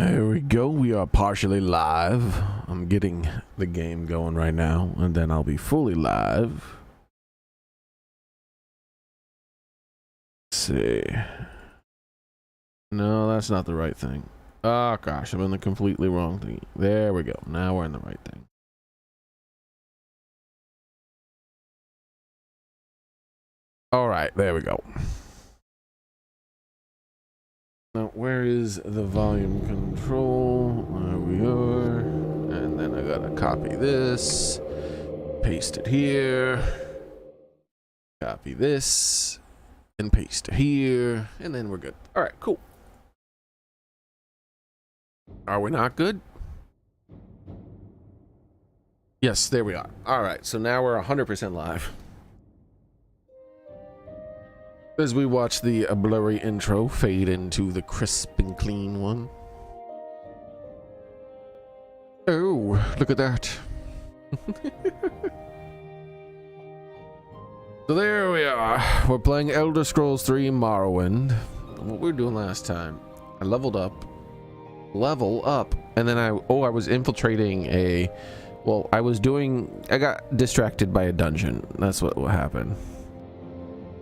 There we go. We are partially live. I'm getting the game going right now, and then I'll be fully live. Let's see. No, that's not the right thing. Oh gosh, I'm in the completely wrong thing. There we go. Now we're in the right thing. All right, there we go. Now, where is the volume control? There we are. And then I gotta copy this, paste it here, copy this, and paste it here, and then we're good. All right, cool. Are we not good? Yes, there we are. All right, so now we're 100% live. As we watch the blurry intro fade into the crisp and clean one. Oh, look at that. So there we are. We're playing Elder Scrolls 3 Morrowind. What we were doing last time, I leveled up. And then I was infiltrating I got distracted by a dungeon. That's what happened.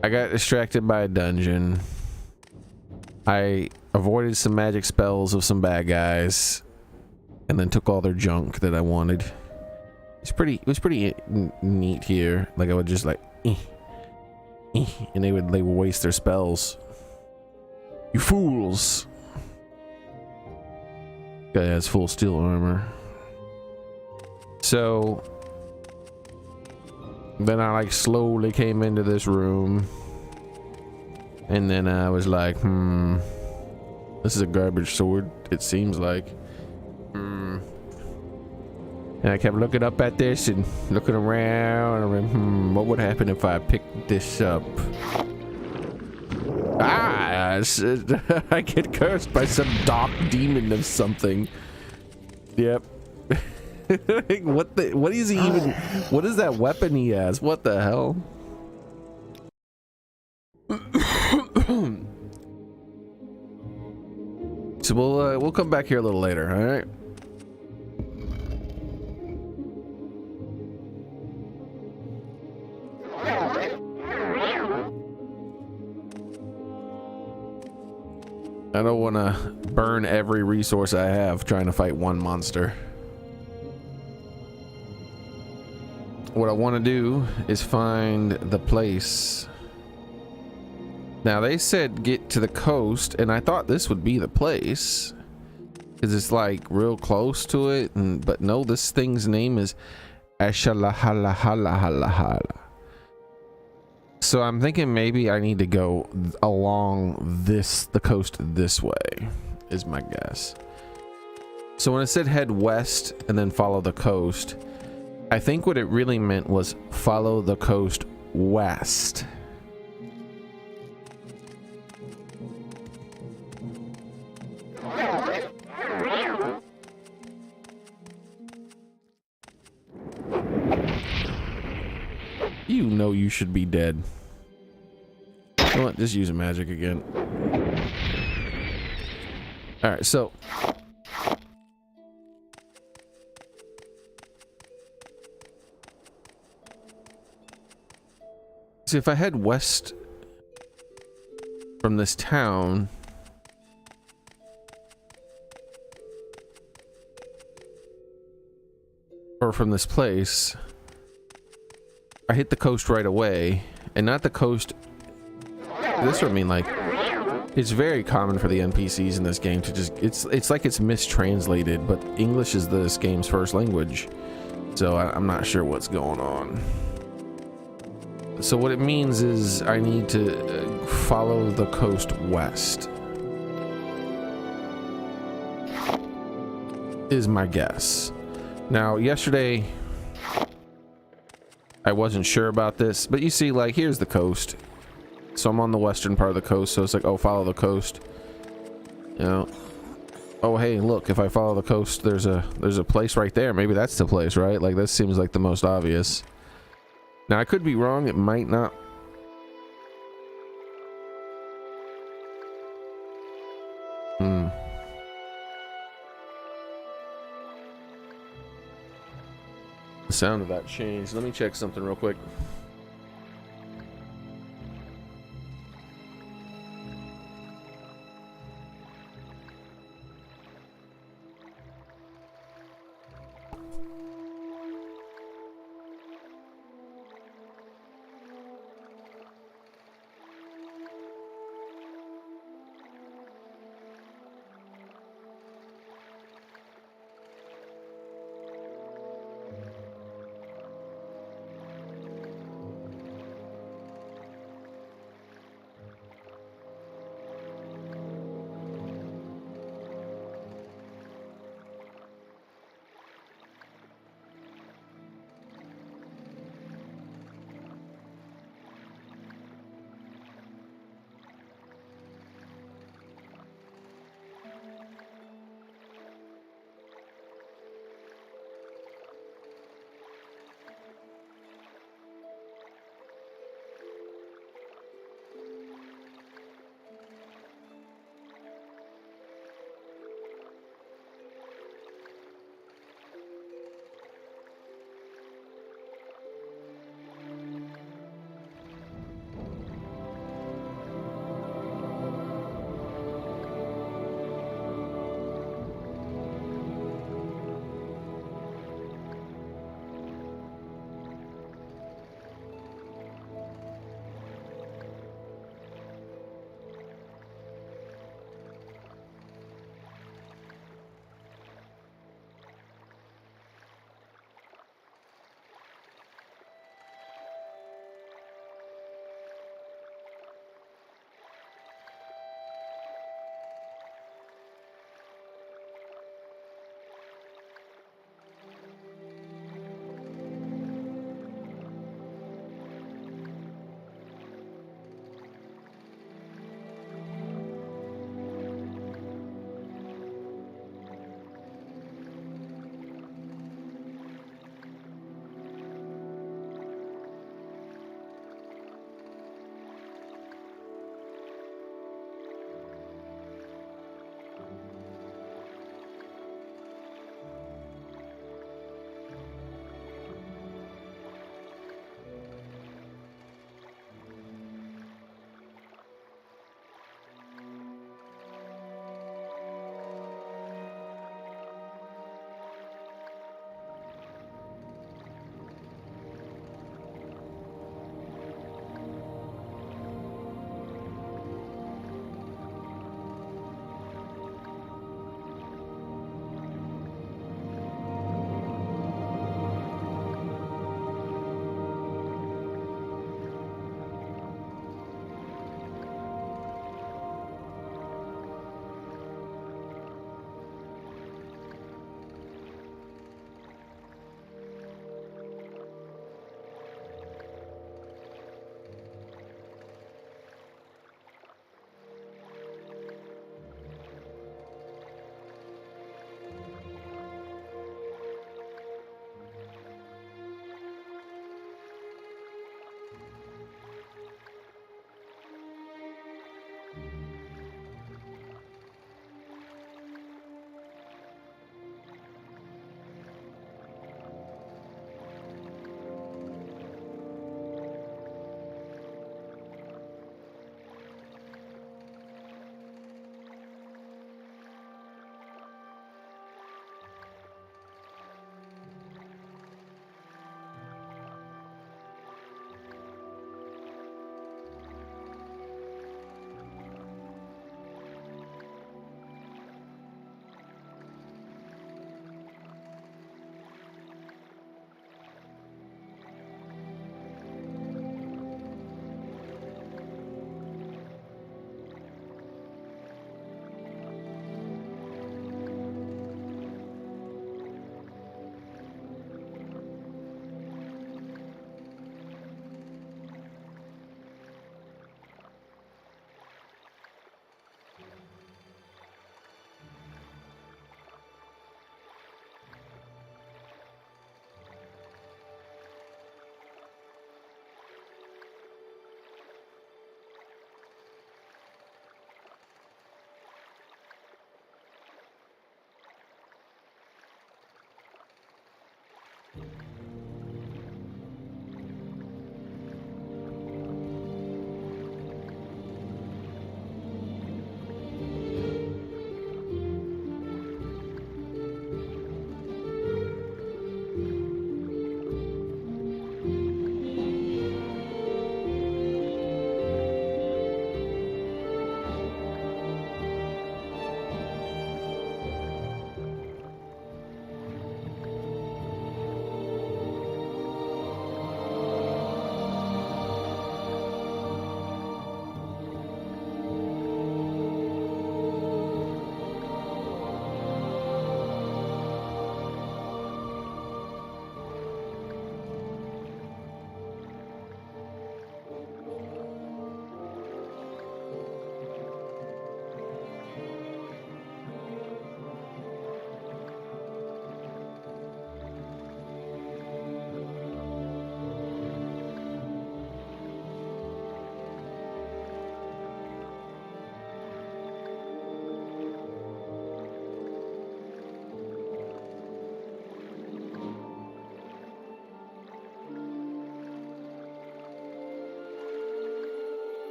I got distracted by a dungeon. I avoided some magic spells of some bad guys, and then took all their junk that I wanted. It was pretty neat here. Like I would just like, and they would waste their spells. You fools! Guy has full steel armor. So then I like slowly came into this room, and then I was like, this is a garbage sword, it seems like. And I kept looking up at this and looking around, and I went, what would happen if I picked this up? I get cursed by some dark demon of something. Yep. What is he even? What is that weapon he has? What the hell? So we'll come back here a little later. All right. I don't want to burn every resource I have trying to fight one monster. What I want to do is find the place. Now they said get to the coast, and I thought this would be the place because it's like real close to it, but no, this thing's name is Ashalahalahalahala. So I'm thinking maybe I need to go along the coast this way is my guess. So when it said head west and then follow the coast, I think what it really meant was follow the coast west. You know you should be dead. You know what? Just use magic again. Alright, so if I head west from this town, or from this place, I hit the coast right away, and not the coast. This would mean like it's very common for the NPCs in this game to just it's like it's mistranslated, but English is this game's first language, so I'm not sure what's going on. So what it means is I need to follow the coast west is my guess. Now yesterday I wasn't sure about this, but you see, like, here's the coast. So I'm on the western part of the coast, so it's like, oh, follow the coast. You know, oh hey, look, if I follow the coast, there's a place right there. Maybe that's the place, right? Like, this seems like the most obvious. Now I could be wrong, it might not. The sound of that changed. Let me check something real quick.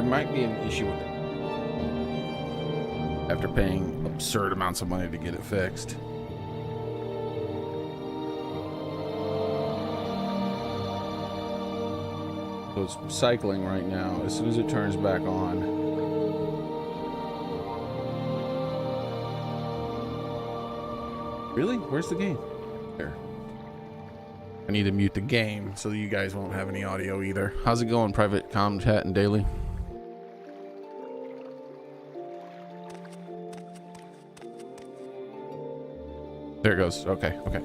might be an issue with it after paying absurd amounts of money to get it fixed. So it's cycling right now. As soon as it turns back on, really? Where's the game? There. I need to mute the game so that you guys won't have any audio either. How's it going, private comm chat and daily? There it goes. Okay, okay.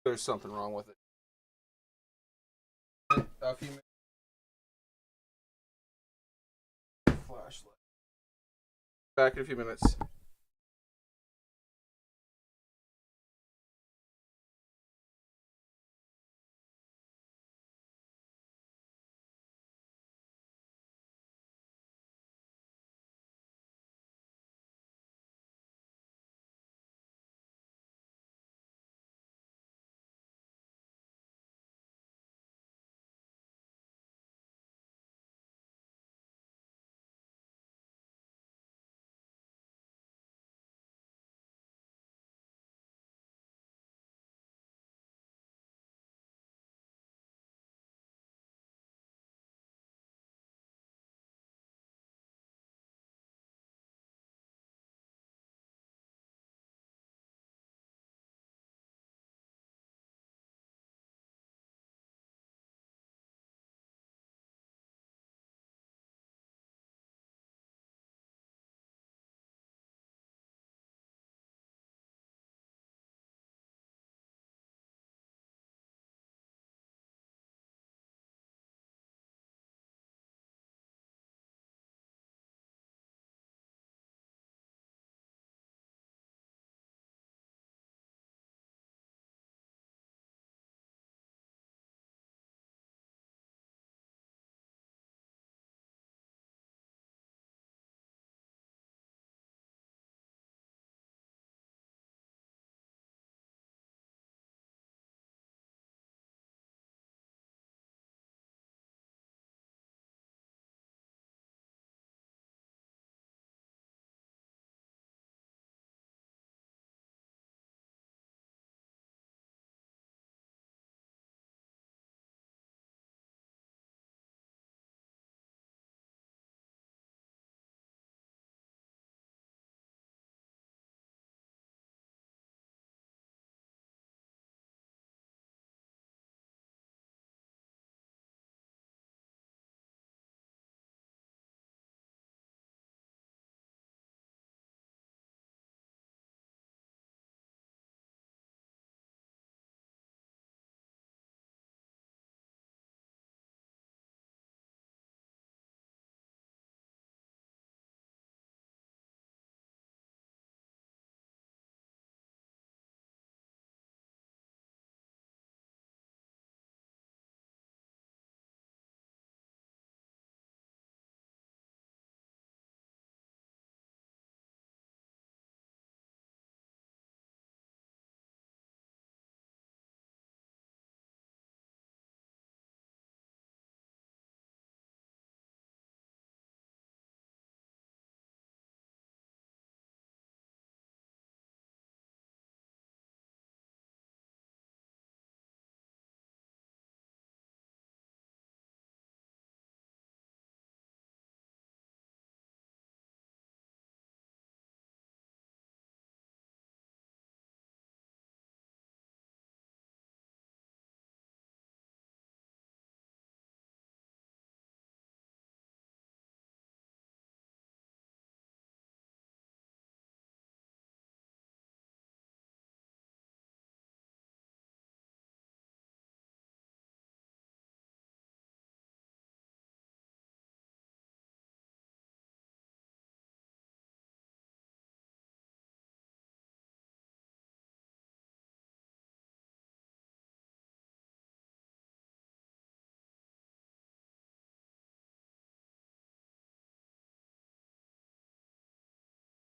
There's something wrong with it. A few minutes. Flashlight. Back in a few minutes.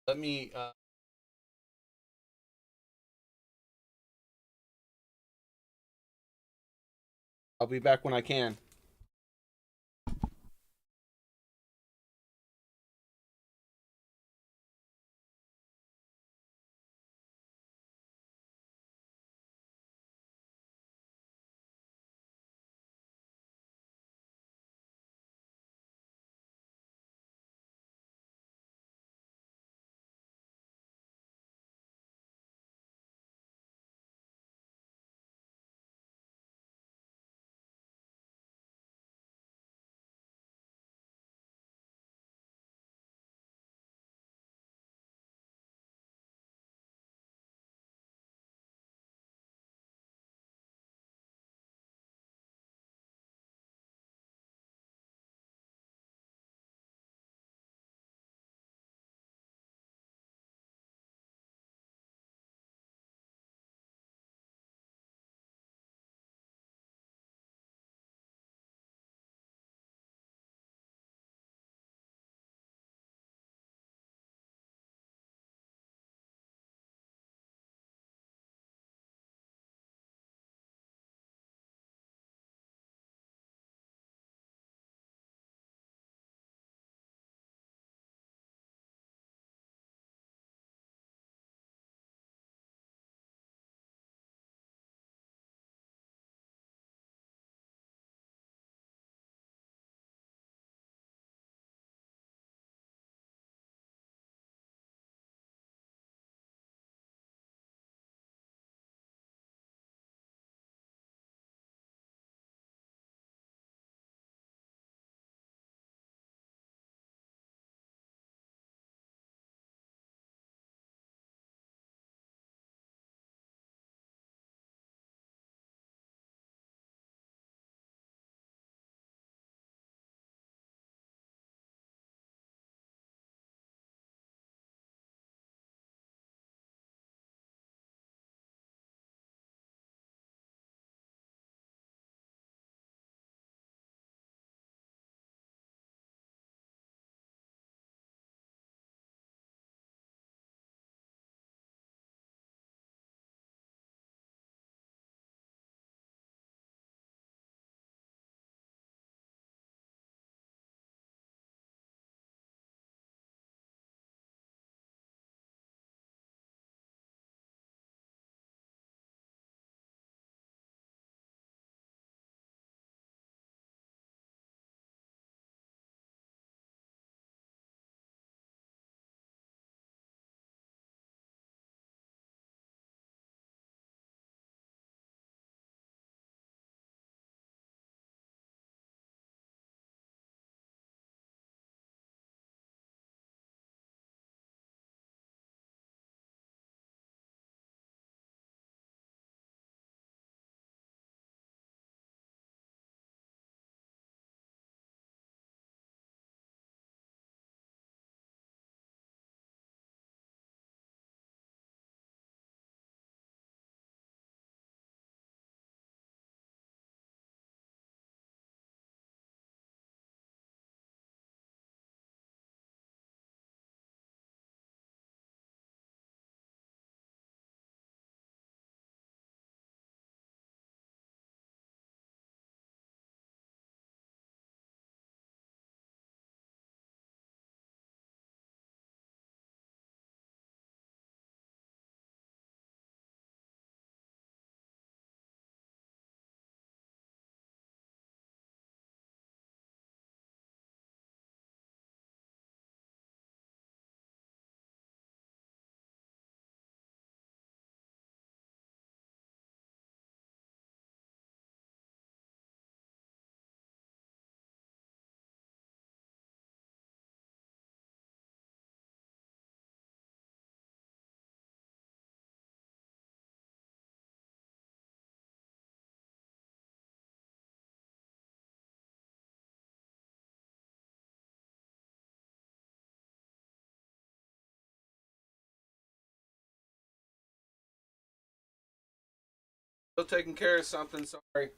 Let me. I'll be back when I can. Still taking care of something. Sorry.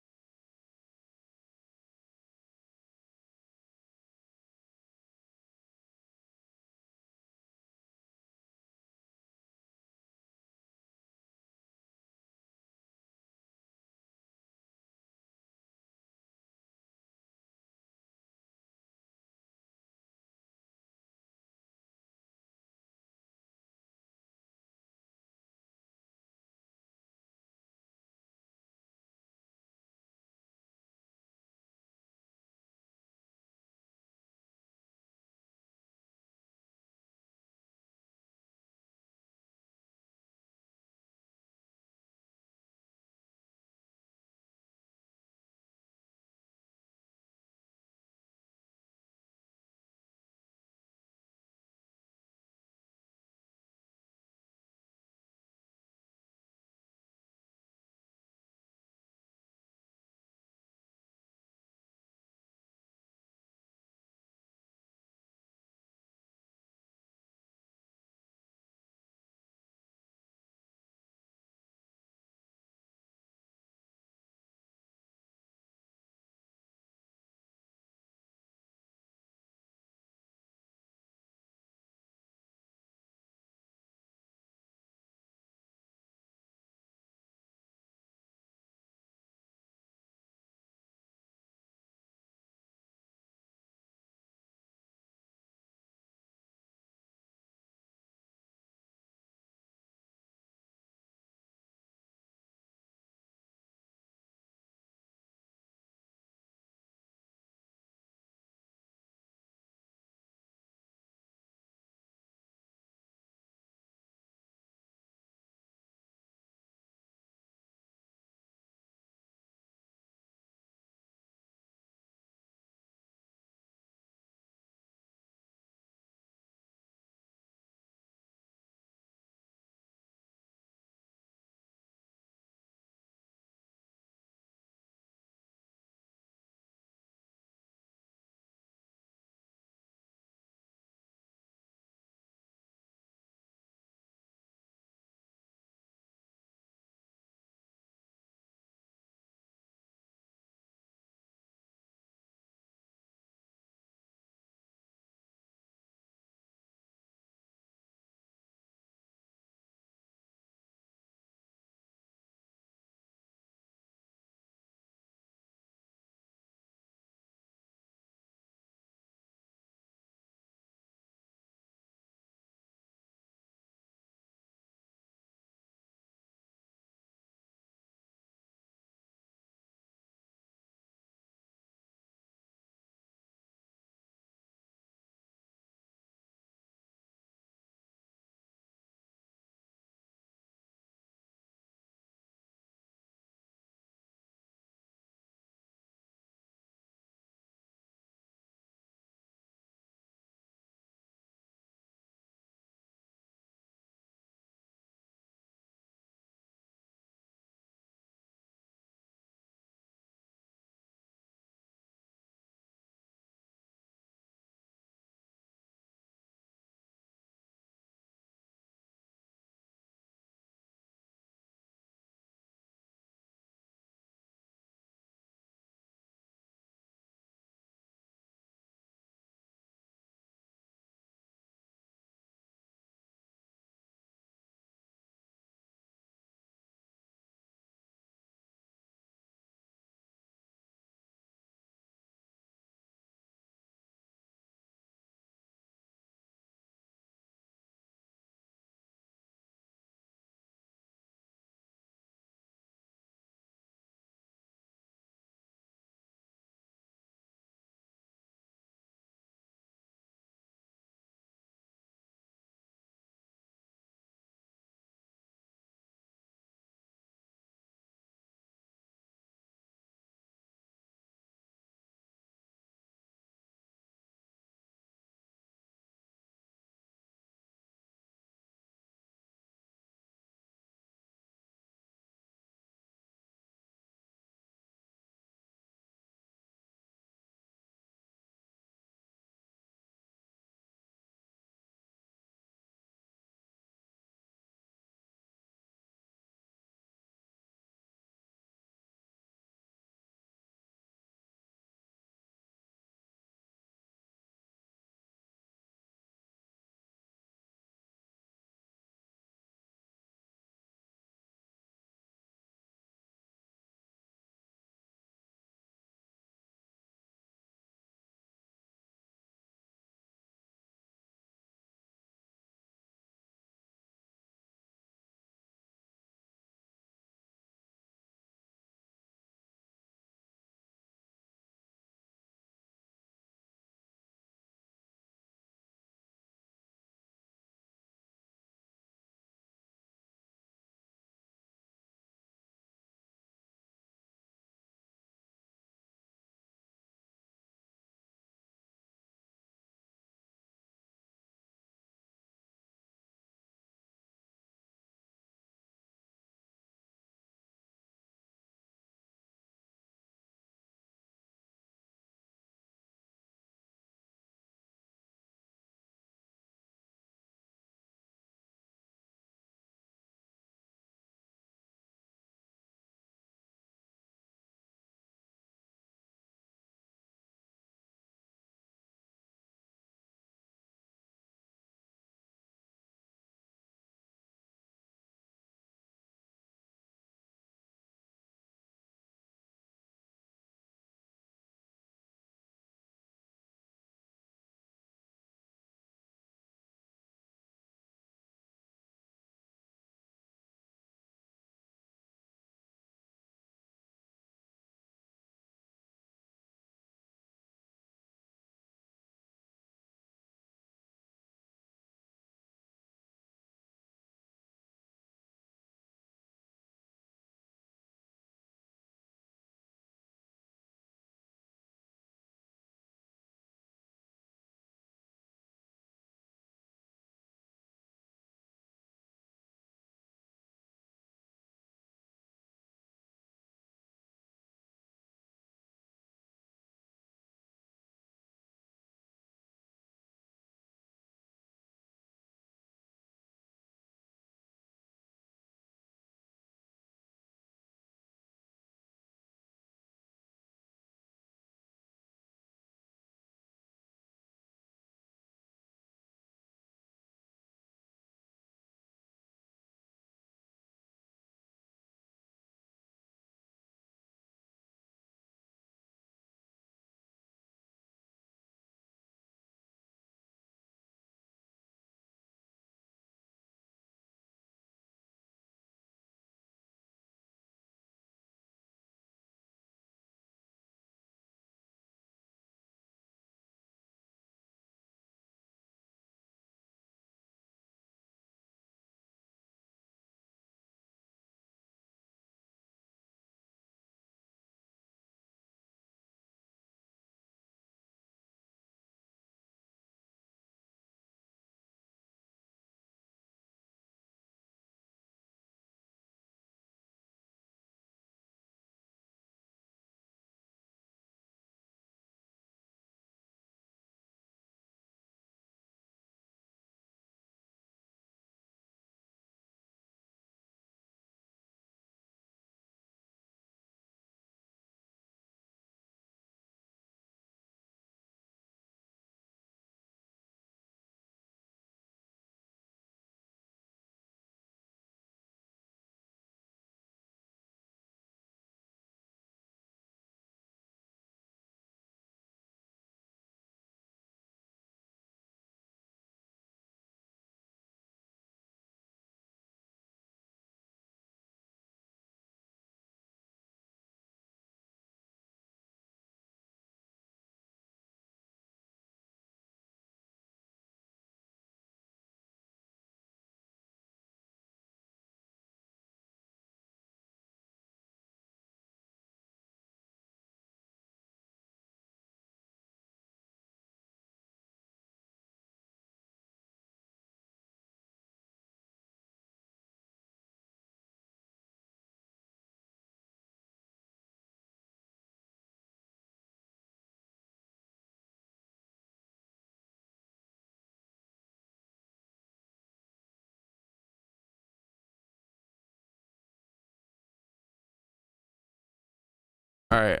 All right.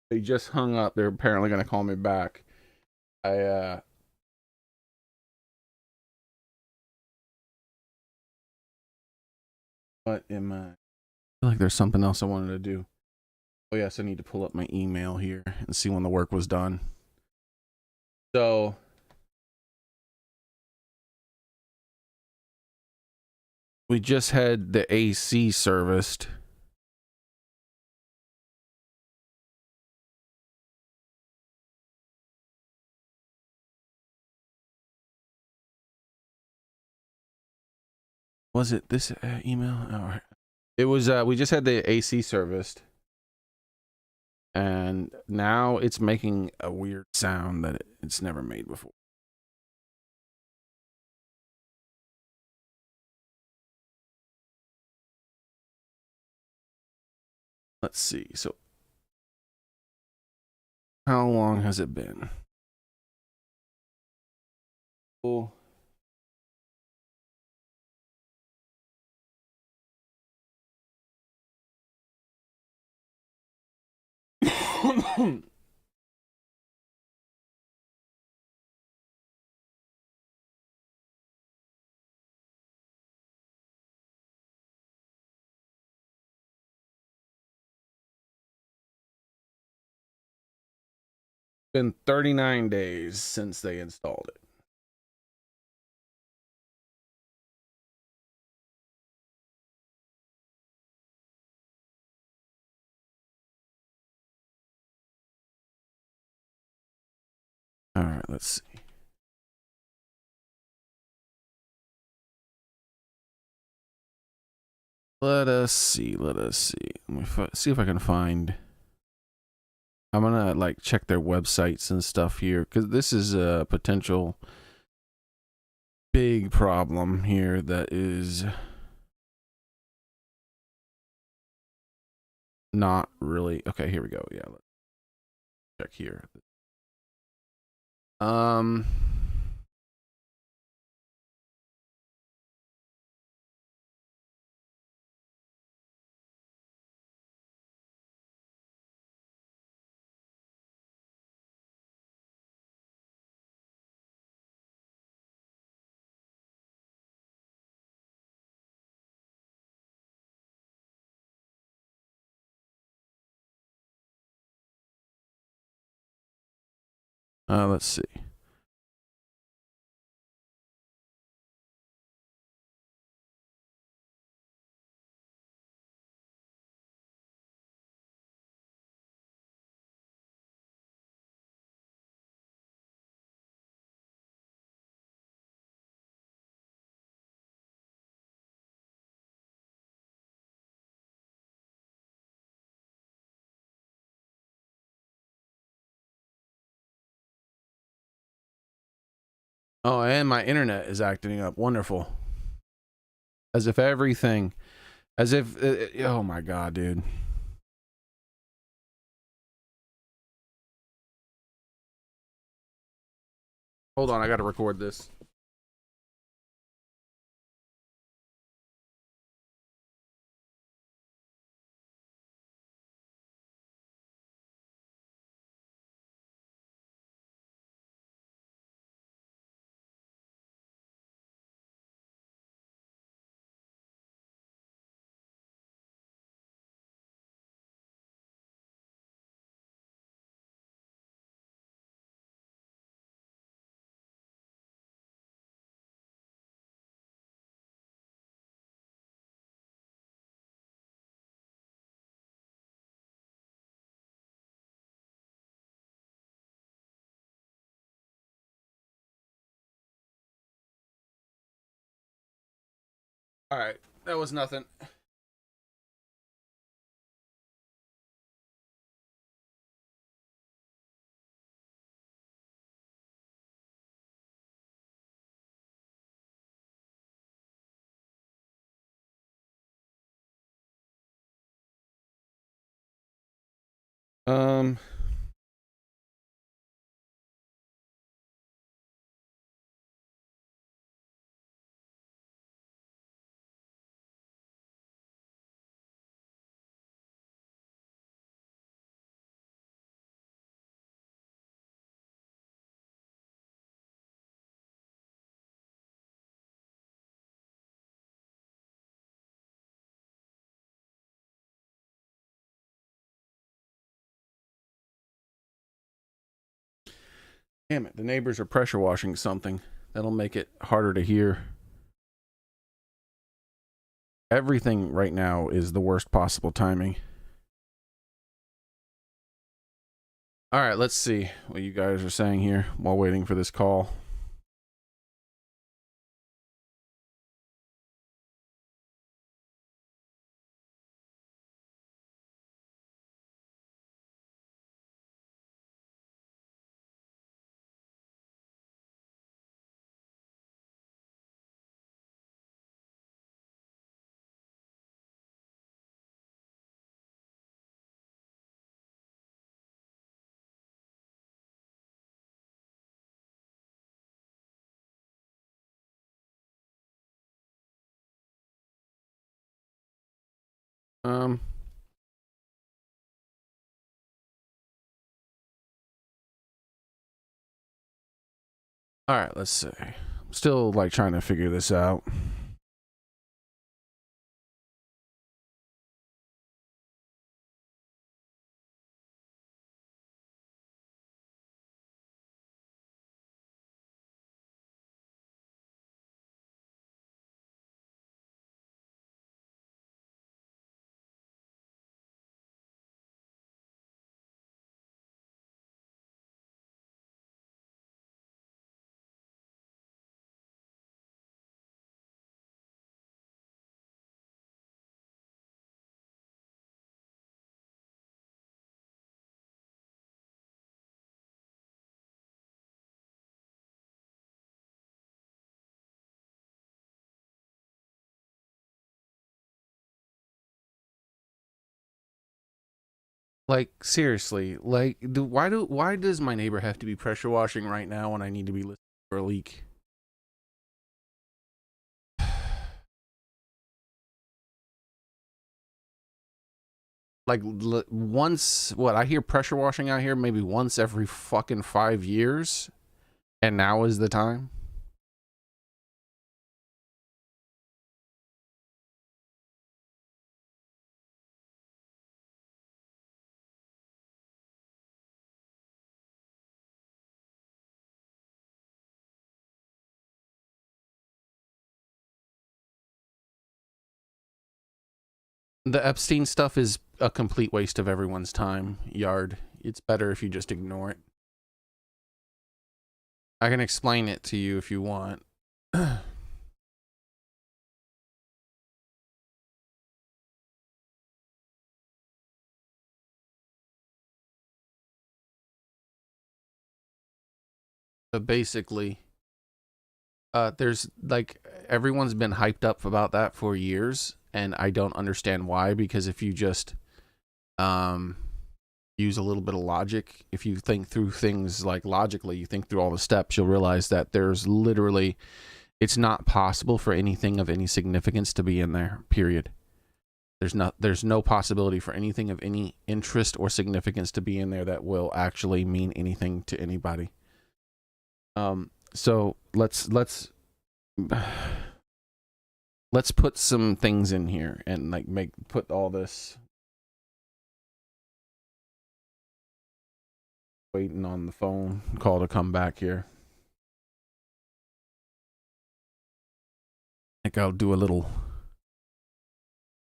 They just hung up. They're apparently going to call me back. What am I feel like there's something else I wanted to do. Oh yes, I need to pull up my email here and see when the work was done. So we just had the AC serviced. Was it this email? Oh, it was. We just had the AC serviced, and now it's making a weird sound that it's never made before. Let's see. So, how long has it been? Oh. Been 39 days since they installed it. All right, let's see. Let us see. Let me see if I can find. I'm gonna like check their websites and stuff here because this is a potential big problem here that is not really okay. Here we go. Yeah, let's check here. Let's see. Oh, and my internet is acting up. Wonderful. As if everything, as if, oh my God, dude. Hold on, I gotta record this. All right, that was nothing. Um, Damn it, the neighbors are pressure washing something. That'll make it harder to hear. Everything right now is the worst possible timing. All right, let's see what you guys are saying here while waiting for this call. All right, let's see. I'm still like trying to figure this out. Like seriously, like why does my neighbor have to be pressure washing right now when I need to be listening for a leak? Like once, what, I hear pressure washing out here maybe once every fucking 5 years, and now is the time. The Epstein stuff is a complete waste of everyone's time, Yard. It's better if you just ignore it. I can explain it to you if you want. But basically, there's like, everyone's been hyped up about that for years, and I don't understand why, because if you just use a little bit of logic, if you think through things like logically, you think through all the steps, you'll realize that there's literally, it's not possible for anything of any significance to be in there, period. There's no possibility for anything of any interest or significance to be in there that will actually mean anything to anybody. So let's put some things in here and like put all this. Waiting on the phone call to come back here. I think I'll do a little.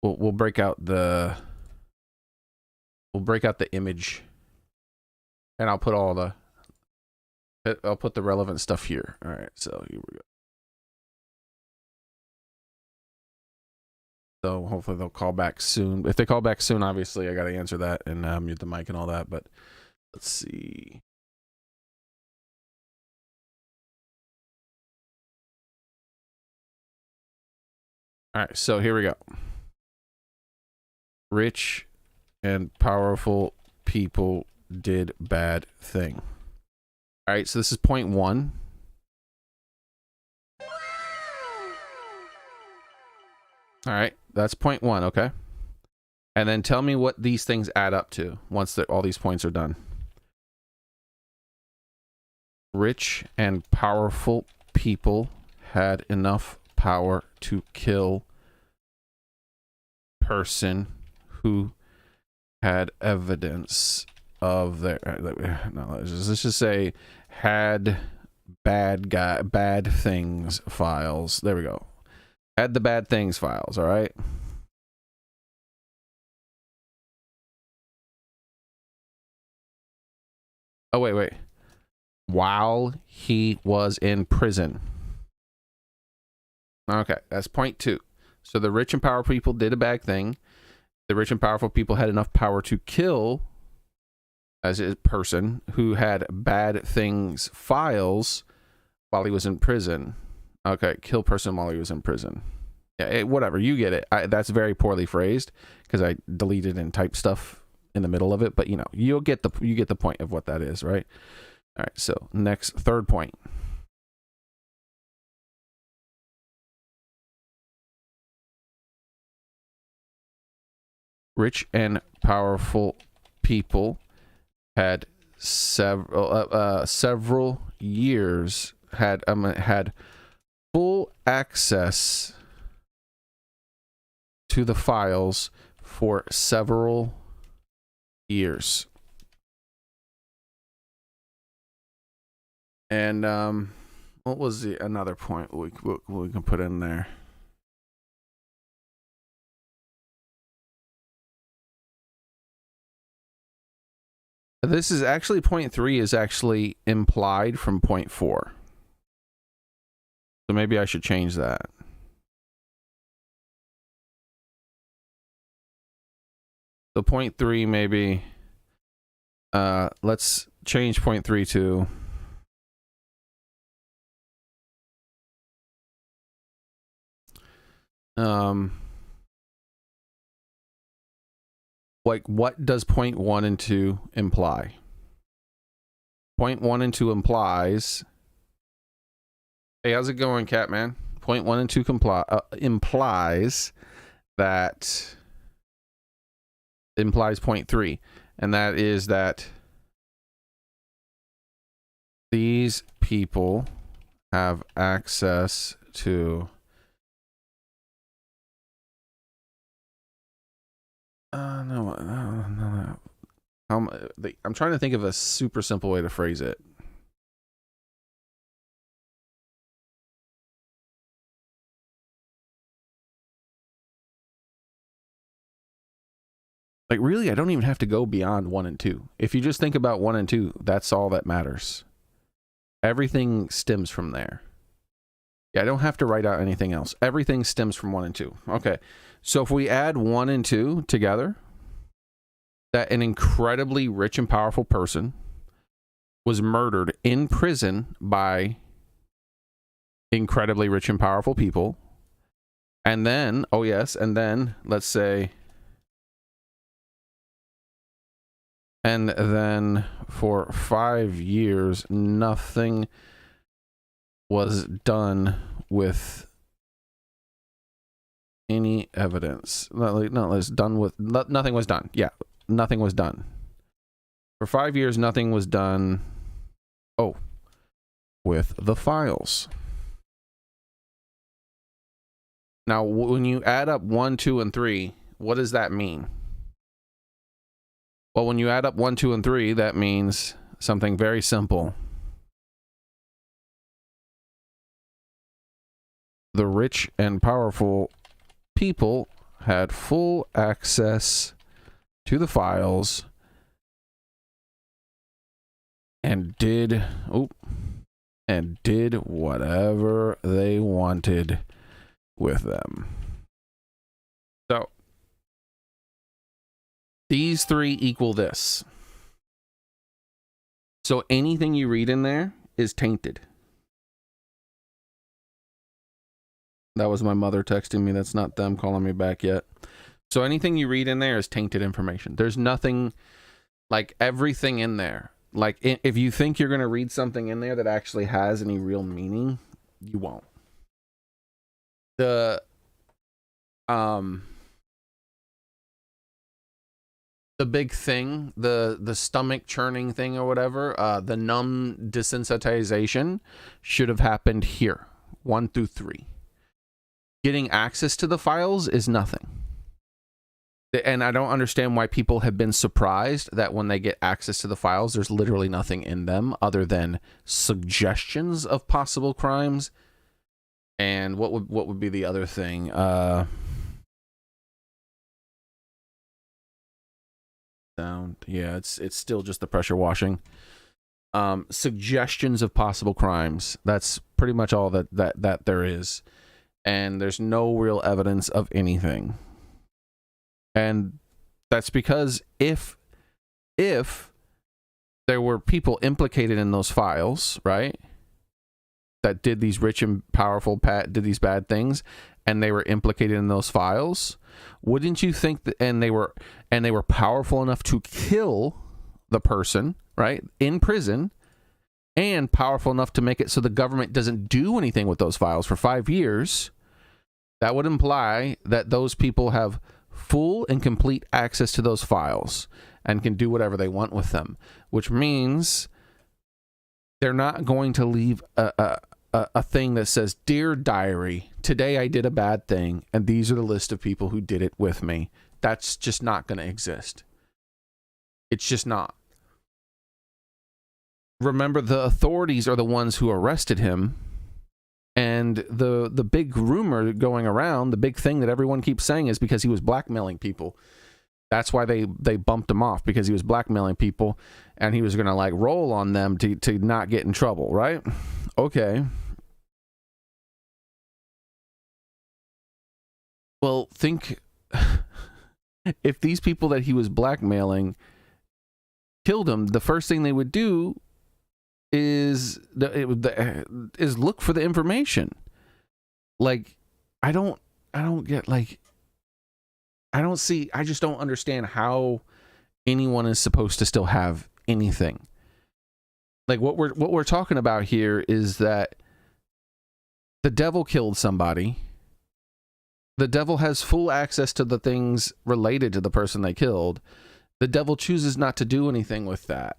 We'll break out the. We'll break out the image, and I'll put all the. I'll put the relevant stuff here. All right, so here we go. So hopefully they'll call back soon. If they call back soon, obviously I got to answer that and mute the mic and all that. But let's see. All right, so here we go. Rich and powerful people did bad thing. All right, so this is point 1. All right, that's point 1, okay? And then tell me what these things add up to once all these points are done. Rich and powerful people had enough power to kill person who had evidence of their no, let's just say had bad things files. There we go. Had the bad things files. All right. Oh wait. While he was in prison. Okay, that's point 2. So the rich and powerful people did a bad thing. The rich and powerful people had enough power to kill as a person who had bad things files while he was in prison. Okay, kill person while he was in prison. Yeah, whatever, you get it. That's very poorly phrased because I deleted and typed stuff in the middle of it, but you know, you get the point of what that is, right? All right, so next, third point. Rich and powerful people had several years had full access to the files for several years. And what was another point we can put in there? This is actually point 3 is actually implied from point 4. So maybe I should change that. So point 3 maybe let's change point 3 to like, what does point 1 and 2 imply? Point 1 and 2 implies, hey, how's it going, Catman? Point 1 and 2 implies that, implies point 3, and that is that these people have access to no. I'm trying to think of a super simple way to phrase it. Like, really, I don't even have to go beyond 1 and 2. If you just think about 1 and 2, that's all that matters. Everything stems from there. Yeah, I don't have to write out anything else. Everything stems from 1 and 2. Okay, so if we add 1 and 2 together, that an incredibly rich and powerful person was murdered in prison by incredibly rich and powerful people. And then, oh yes, and then let's say, and then for 5 years, nothing was done with any evidence. Nothing was done. Yeah, nothing was done. For 5 years, nothing was done. Oh, with the files. Now, when you add up 1, 2, and 3, what does that mean? Well, when you add up 1, 2, and 3, that means something very simple. The rich and powerful people had full access to the files and did whatever they wanted with them. So these 3 equal this. So anything you read in there is tainted. That was my mother texting me. That's not them calling me back yet. So anything you read in there is tainted information. There's nothing, like, everything in there. Like, if you think you're going to read something in there that actually has any real meaning, you won't. The big thing, the stomach churning thing or whatever, the numb desensitization should have happened here. 1 through 3. Getting access to the files is nothing. And I don't understand why people have been surprised that when they get access to the files, there's literally nothing in them other than suggestions of possible crimes. And what would be the other thing? Sound. Yeah, it's still just the pressure washing. Suggestions of possible crimes. That's pretty much all that there is. And there's no real evidence of anything. And that's because if there were people implicated in those files, right, that did these rich and powerful did these bad things, and they were implicated in those files, wouldn't you think that, and they were powerful enough to kill the person, right, in prison, and powerful enough to make it so the government doesn't do anything with those files for 5 years, that would imply that those people have full and complete access to those files and can do whatever they want with them, which means they're not going to leave a thing that says, "Dear diary, today I did a bad thing, and these are the list of people who did it with me." That's just not going to exist. It's just not. Remember, the authorities are the ones who arrested him. And the big rumor going around, the big thing that everyone keeps saying is because he was blackmailing people. That's why they bumped him off, because he was blackmailing people and he was going to like roll on them to not get in trouble, right? Okay. Well, think if these people that he was blackmailing killed him, the first thing they would do is look for the information. Like, I don't get, like, I just don't understand how anyone is supposed to still have anything. Like, what we're talking about here is that the devil killed somebody. The devil has full access to the things related to the person they killed. The devil chooses not to do anything with that.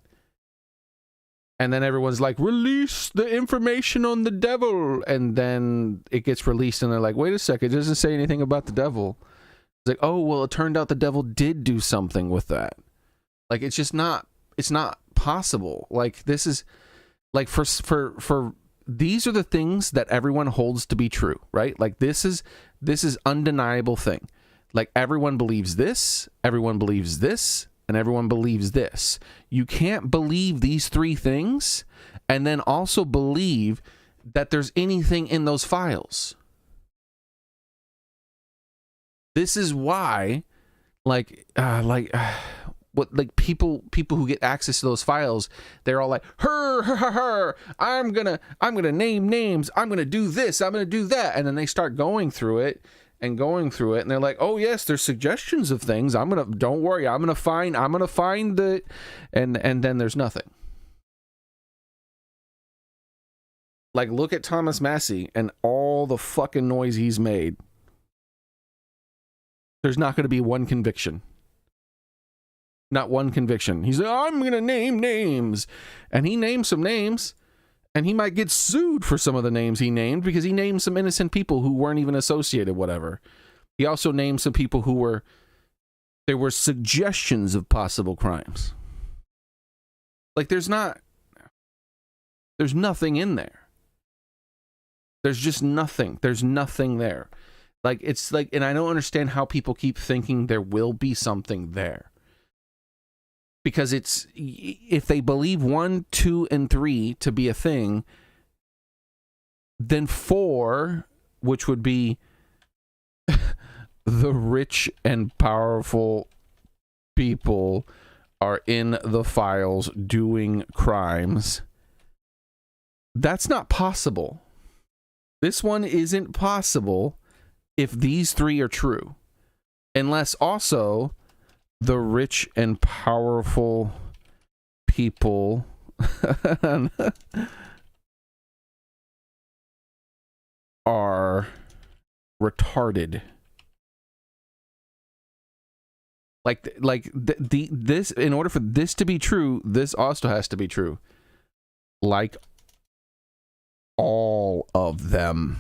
And then everyone's like, release the information on the devil. And then it gets released and they're like, wait a second, it doesn't say anything about the devil. It's like, oh, well, it turned out the devil did do something with that. Like, it's just not, it's not possible. Like, this is, like, for these are the things that everyone holds to be true, right? Like, this is undeniable thing. Like, everyone believes this, everyone believes this, and everyone believes this. You can't believe these three things and then also believe that there's anything in those files. This is why, people who get access to those files, they're all like, her, I'm gonna name names, I'm gonna do this, I'm gonna do that, and then they start going through it, and they're like, oh yes, there's suggestions of things, don't worry, I'm gonna find the, and then there's nothing. Like, look at Thomas Massey and all the fucking noise he's made. There's not going to be one conviction. Not one conviction. He's like, I'm going to name names. And he named some names. And he might get sued for some of the names he named, because he named some innocent people who weren't even associated, whatever. He also named some people there were suggestions of possible crimes. Like, there's nothing in there. There's just nothing. There's nothing there. Like, it's like, and I don't understand how people keep thinking there will be something there. Because it's, if they believe 1, 2, and 3 to be a thing, then 4, which would be the rich and powerful people are in the files doing crimes. That's not possible. This one isn't possible if these 3 are true. Unless also the rich and powerful people are retarded. This, in order for this to be true, this also has to be true. Like, all of them.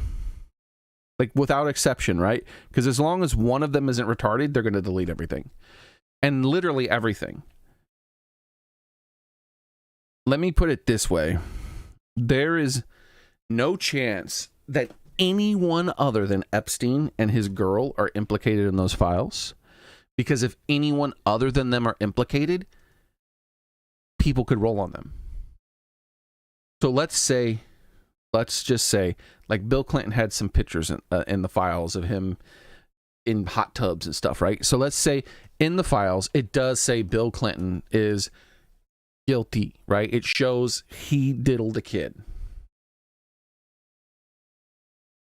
Like, without exception, right? Because as long as one of them isn't retarded, they're going to delete everything. And literally everything. Let me put it this way. There is no chance that anyone other than Epstein and his girl are implicated in those files. Because if anyone other than them are implicated, people could roll on them. So let's just say, like, Bill Clinton had some pictures in the files of him in hot tubs and stuff, right? So let's say in the files, it does say Bill Clinton is guilty, right? It shows he diddled a kid.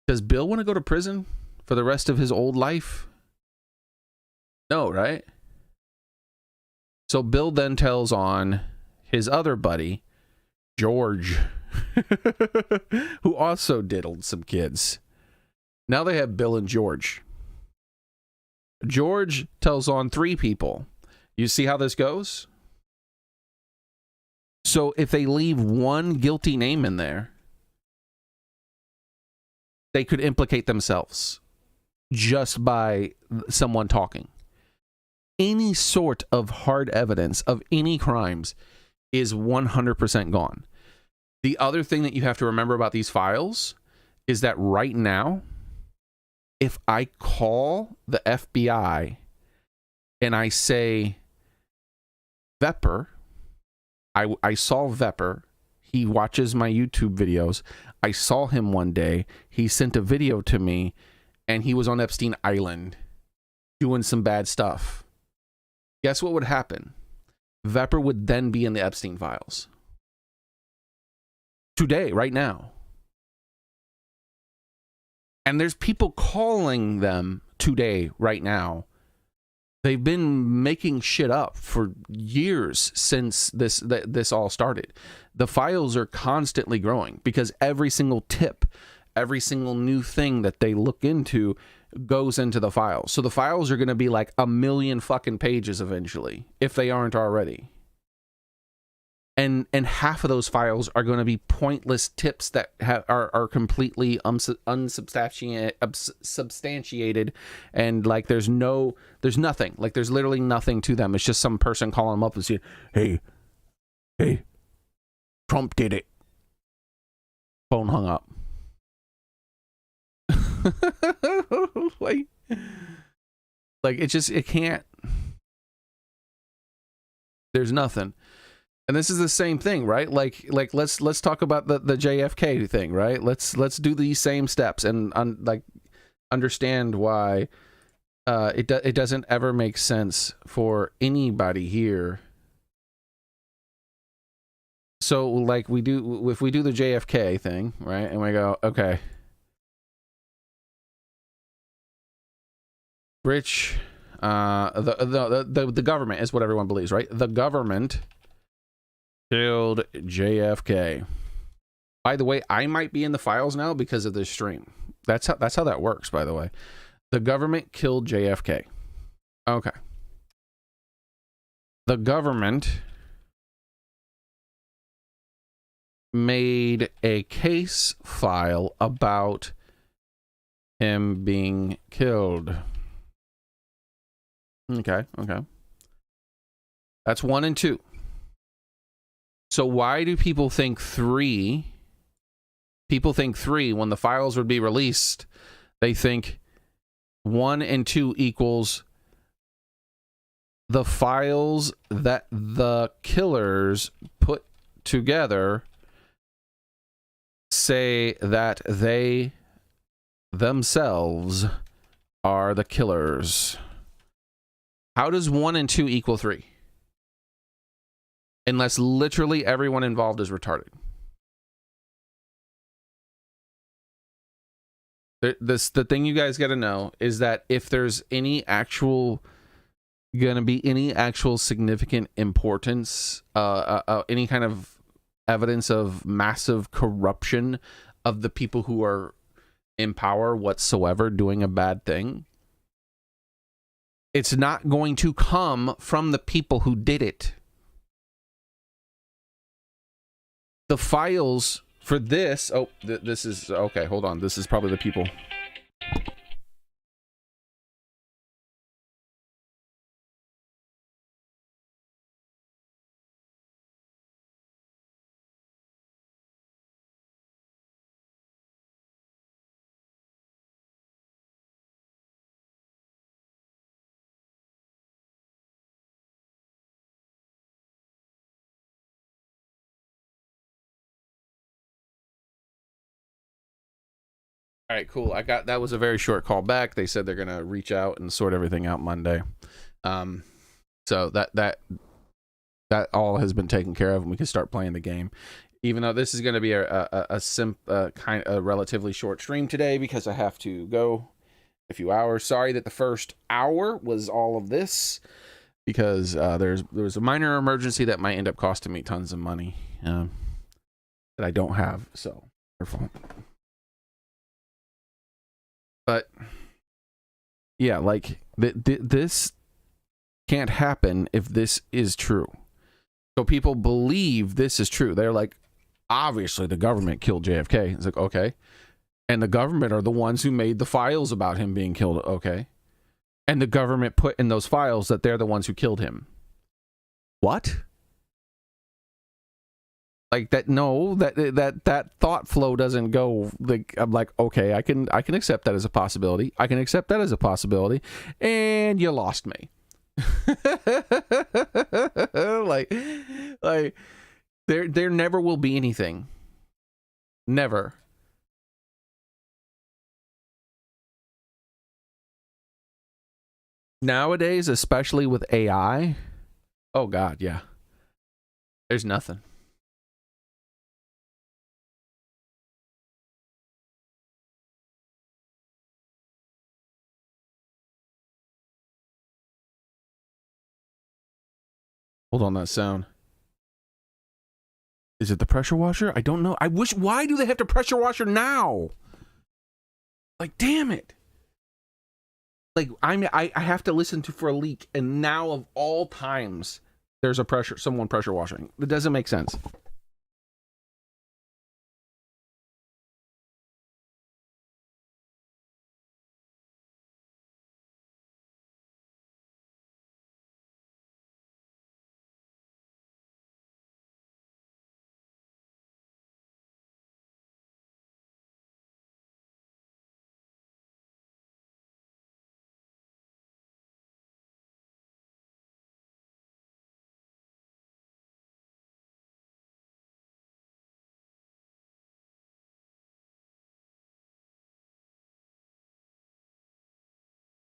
Does Bill want to go to prison for the rest of his old life? No, right? So Bill then tells on his other buddy, George, who also diddled some kids. Now they have Bill and George. George tells on 3 people. You see how this goes? So if they leave one guilty name in there, they could implicate themselves just by someone talking. Any sort of hard evidence of any crimes is 100% gone. The other thing that you have to remember about these files is that right now, if I call the FBI and I say, Vepper, I saw Vepper, he watches my YouTube videos, I saw him one day, he sent a video to me, and he was on Epstein Island doing some bad stuff. Guess what would happen? Vepper would then be in the Epstein files. Today, right now. And there's people calling them today, right now. They've been making shit up for years since this all started. The files are constantly growing because every single tip, every single new thing that they look into goes into the files. So the files are going to be like 1 million fucking pages eventually, if they aren't already. And half of those files are going to be pointless tips that are completely unsubstantiated, and like there's nothing, like there's literally nothing to them. It's just some person calling them up and saying, hey, Trump did it. Phone hung up. like it can't. There's nothing. And this is the same thing, right? Like let's talk about the JFK thing, right? Let's do these same steps and understand why it doesn't ever make sense for anybody here. So like if we do the JFK thing, right? And we go, okay, Rich, the government is what everyone believes, right? The government killed JFK. By the way, I might be in the files now because of this stream. That's how that works, by the way. The government killed JFK. Okay. The government made a case file about him being killed. Okay. That's 1 and 2. So why do people think 3? People think 3 when the files would be released. They think 1 and 2 equals the files that the killers put together say that they themselves are the killers. How does 1 and 2 equal 3? Unless literally everyone involved is retarded. The thing you guys got to know is that if there's gonna be any actual significant importance, any kind of evidence of massive corruption of the people who are in power whatsoever doing a bad thing, it's not going to come from the people who did it. The files for this, this is, okay, hold on. This is probably the people. All right, cool. I got that was a very short call back. They said they're gonna reach out and sort everything out Monday. So that all has been taken care of, and we can start playing the game. Even though this is going to be a relatively short stream today because I have to go a few hours. Sorry that the first hour was all of this because there was a minor emergency that might end up costing me tons of money that I don't have. So, careful. But yeah, like this can't happen if this is true. So people believe this is true. They're like, obviously the government killed JFK. It's like, okay. And the government are the ones who made the files about him being killed. Okay. And the government put in those files that they're the ones who killed him. What? Like that? No, that thought flow doesn't go. Like, I'm like, okay, I can accept that as a possibility. I can accept that as a possibility. And you lost me. like there never will be anything. Never. Nowadays, especially with AI, oh god, yeah, there's nothing. Hold on, that sound. Is it the pressure washer? I don't know. I wish. Why do they have to pressure washer now? Like, damn it. Like, I have to listen to for a leak, and now of all times, there's someone pressure washing. It doesn't make sense.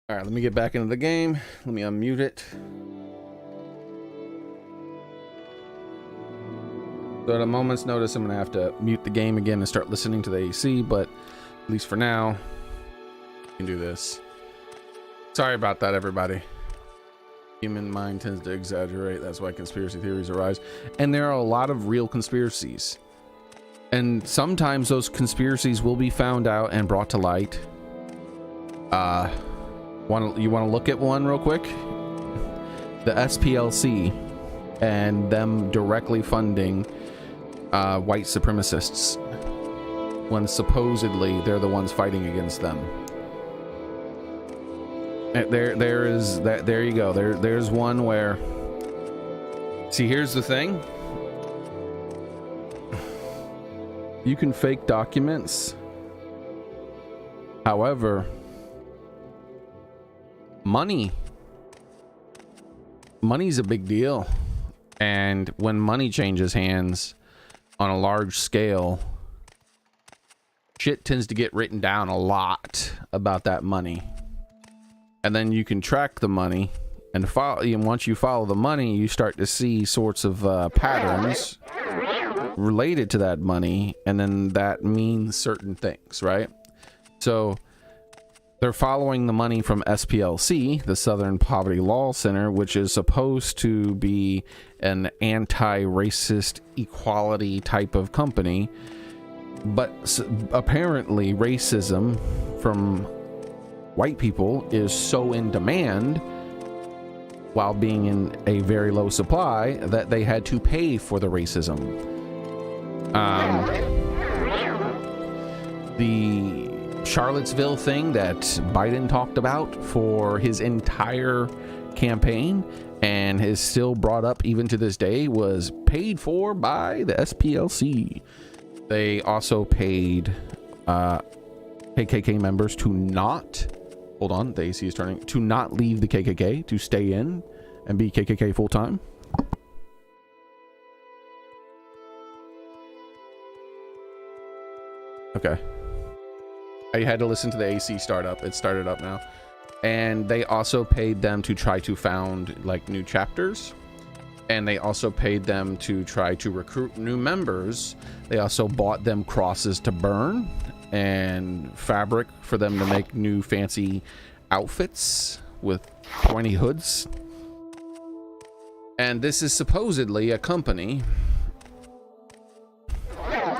All right, let me get back into the game. Let me unmute it. So at a moment's notice, I'm going to have to mute the game again and start listening to the AC, but at least for now, I can do this. Sorry about that, everybody. Human mind tends to exaggerate. That's why conspiracy theories arise. And there are a lot of real conspiracies. And sometimes those conspiracies will be found out and brought to light. You want to look at one real quick? The SPLC and them directly funding white supremacists when supposedly they're the ones fighting against them. There you go. There's one where, see, here's the thing. You can fake documents. However, money's a big deal. And when money changes hands on a large scale, shit tends to get written down a lot about that money. And then you can track the money and follow. And once you follow the money, you start to see sorts of patterns related to that money, and then that means certain things, right? So they're following the money from SPLC, the Southern Poverty Law Center, which is supposed to be an anti-racist equality type of company, but apparently racism from white people is so in demand while being in a very low supply that they had to pay for the racism. The Charlottesville thing that Biden talked about for his entire campaign and is still brought up even to this day was paid for by the SPLC. They also paid KKK members to not, hold on, the AC is turning, to not leave the KKK, to stay in and be KKK full time. Okay. I had to listen to the AC start up. It started up now. And they also paid them to try to found like new chapters. And they also paid them to try to recruit new members. They also bought them crosses to burn and fabric for them to make new fancy outfits with pointy hoods. And this is supposedly a company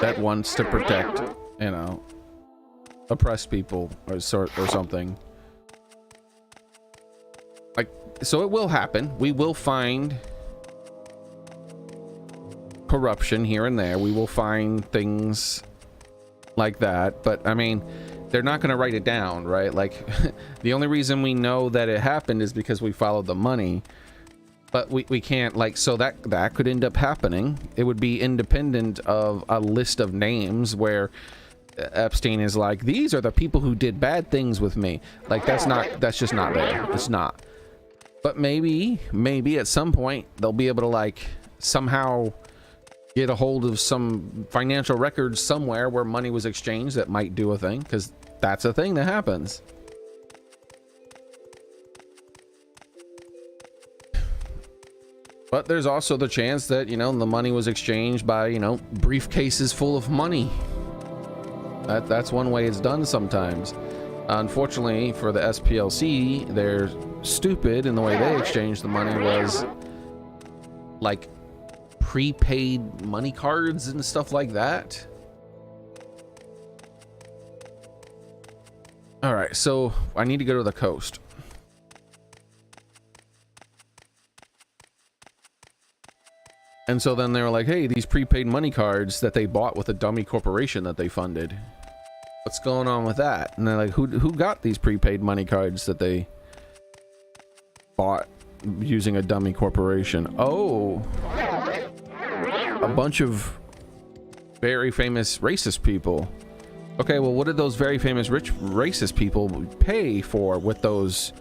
that wants to protect, you know, oppressed people or something. Like, so it will happen. We will find corruption here and there. We will find things like that, but I mean, they're not going to write it down, right? Like, the only reason we know that it happened is because we followed the money, but we can't, like, so that could end up happening. It would be independent of a list of names where Epstein is like, these are the people who did bad things with me. Like, that's just not there. It's not. But maybe at some point they'll be able to, like, somehow get a hold of some financial records somewhere where money was exchanged that might do a thing, because that's a thing that happens. But there's also the chance that, you know, the money was exchanged by, you know, briefcases full of money. That's one way it's done sometimes. Unfortunately for the SPLC, they're stupid, and the way they exchanged the money was like prepaid money cards and stuff like that. All right, so I need to go to the coast. And so then they were like, hey, these prepaid money cards that they bought with a dummy corporation that they funded, what's going on with that? And they're like, who got these prepaid money cards that they bought using a dummy corporation? Oh, a bunch of very famous racist people. Okay, well, what did those very famous rich racist people pay for with those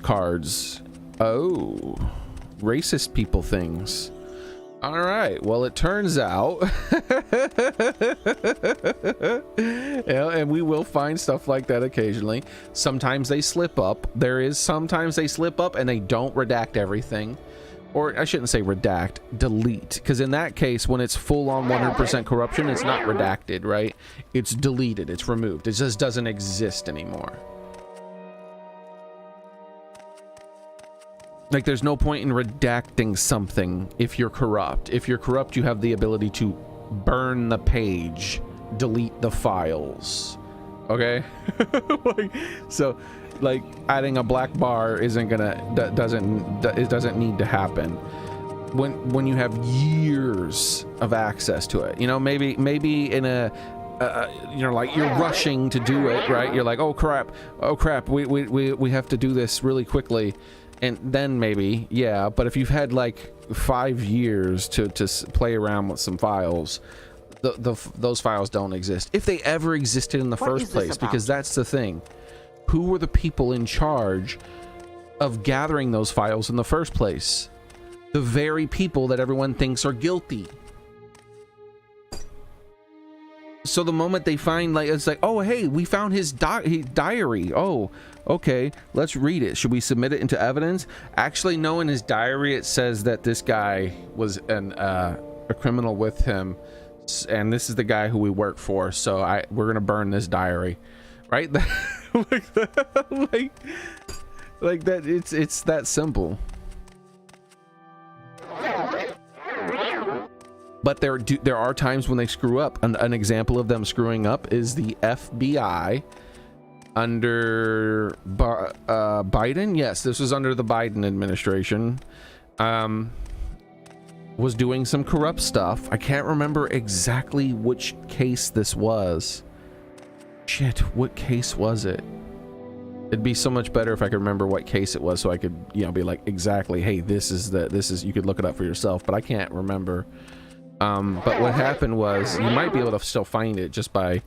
cards? Oh, racist people things. All right, well, it turns out yeah, and we will find stuff like that occasionally. Sometimes they slip up. Sometimes they slip up and they don't redact everything. Or I shouldn't say redact, delete. Because in that case, when it's full on 100% corruption, it's not redacted, right? It's deleted, it's removed. It just doesn't exist anymore. Like, there's no point in redacting something if you're corrupt. If you're corrupt, you have the ability to burn the page, delete the files. Okay? Like, adding a black bar isn't gonna, it doesn't need to happen. When you have years of access to it, you know, maybe in a, you know, like, you're rushing to do it, right? You're like, oh crap, we have to do this really quickly. And then maybe, yeah, but if you've had like 5 years to play around with some files, those files don't exist. If they ever existed in the first place, because that's the thing. Who were the people in charge of gathering those files in the first place? The very people that everyone thinks are guilty. So the moment they find, like, it's like, oh, hey, we found his diary. Oh, okay, let's read it. Should we submit it into evidence? Actually, no, in his diary, it says that this guy was a criminal with him, and this is the guy who we work for, so we're gonna burn this diary, right? like that. It's that simple. But there are times when they screw up. An example of them screwing up is the FBI under Biden. Yes, this was under the Biden administration. Was doing some corrupt stuff. I can't remember exactly which case this was. Shit, what case was it? It'd be so much better if I could remember what case it was, so I could, you know, be like, exactly, hey, this is, you could look it up for yourself, but I can't remember. But what happened was, you might be able to still find it just by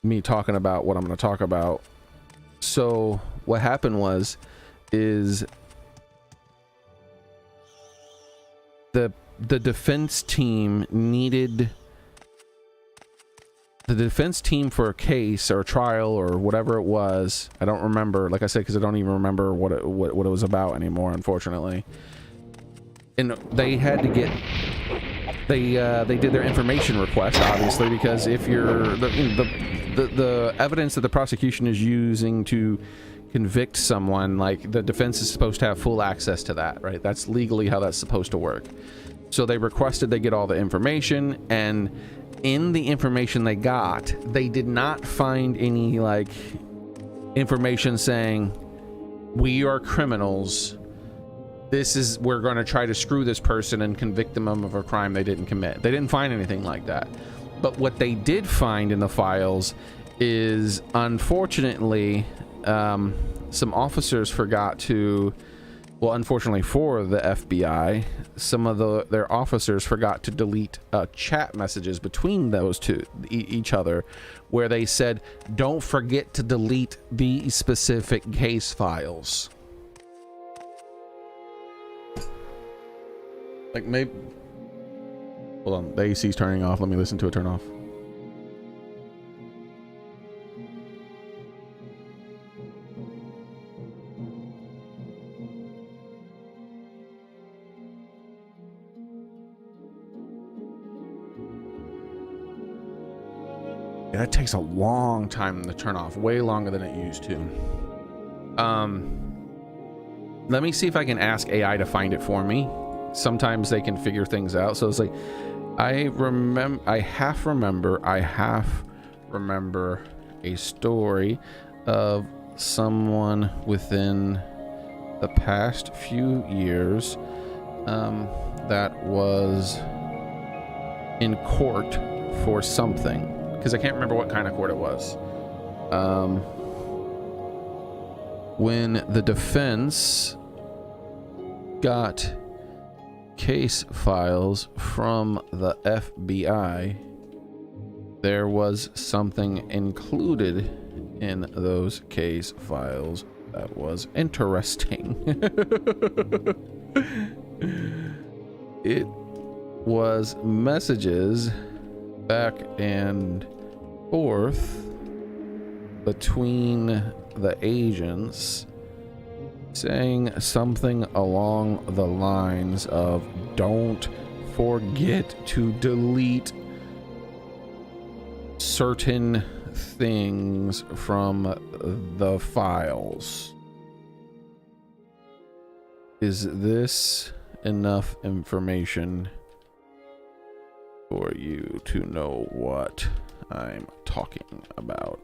me talking about what I'm going to talk about. So what happened is the defense team needed the defense team for a case or a trial or whatever it was, I don't remember, like I said, because I don't even remember what it was about anymore, unfortunately. And they had to get, they did their information request, obviously, because if you're the evidence that the prosecution is using to convict someone, like, the defense is supposed to have full access to that, right? That's legally how that's supposed to work. So they requested they get all the information, and in the information they got, they did not find any, like, information saying, we are criminals. We're going to try to screw this person and convict them of a crime they didn't commit. They didn't find anything like that. But what they did find in the files is, unfortunately, some officers forgot to, well, unfortunately for the FBI, some of their officers forgot to delete chat messages between those two, each other, where they said, don't forget to delete these specific case files. Like, maybe, hold on, the AC's turning off. Let me listen to it turn off. Yeah, that takes a long time to turn off, way longer than it used to. Let me see if I can ask AI to find it for me. Sometimes they can figure things out. So it's like, I half remember a story of someone within the past few years that was in court for something, because I can't remember what kind of court it was. When the defense got case files from the FBI, there was something included in those case files that was interesting. It was messages back and forth between the agents saying something along the lines of, don't forget to delete certain things from the files. Is this enough information for you to know what I'm talking about?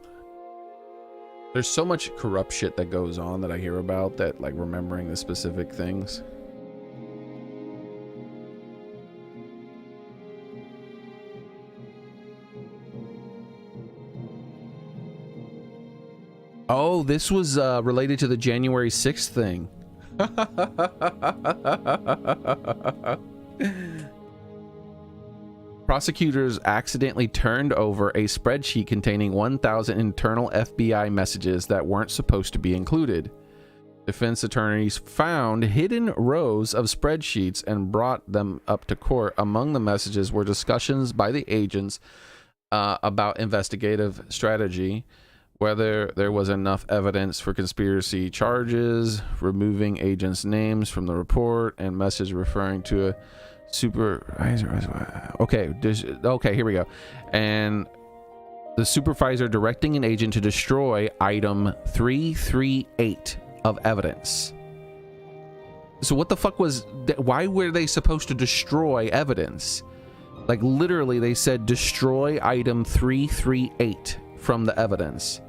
There's so much corrupt shit that goes on that I hear about, that, like, remembering the specific things. Oh, this was related to the January 6th thing. Prosecutors accidentally turned over a spreadsheet containing 1,000 internal FBI messages that weren't supposed to be included. Defense attorneys found hidden rows of spreadsheets and brought them up to court. Among the messages were discussions by the agents about investigative strategy, whether there was enough evidence for conspiracy charges, removing agents' names from the report, and message referring to a supervisor. Okay, here we go. And the supervisor directing an agent to destroy item 338 of evidence. So what the fuck was, why were they supposed to destroy evidence? Like, literally they said destroy item 338 from the evidence.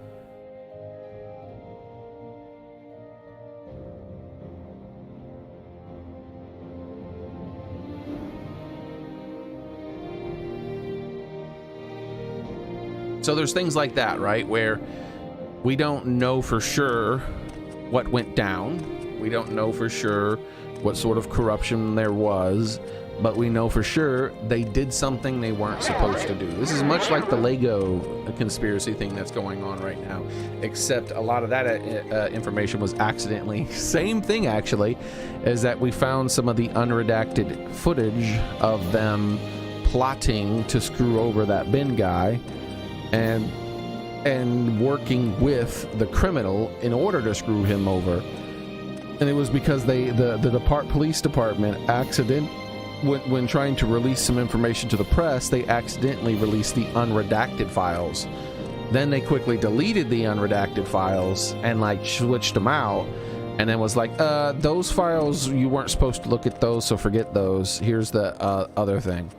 So there's things like that, right, where we don't know for sure what went down. We don't know for sure what sort of corruption there was, but we know for sure they did something they weren't supposed to do. This is much like the Lego conspiracy thing that's going on right now, except a lot of that information was accidentally, same thing actually, is that we found some of the unredacted footage of them plotting to screw over that bin guy. and working with the criminal in order to screw him over. And it was because the police department when trying to release some information to the press, they accidentally released the unredacted files. Then they quickly deleted the unredacted files and like switched them out, and then was like, those files, you weren't supposed to look at those, so forget those. Here's the other thing.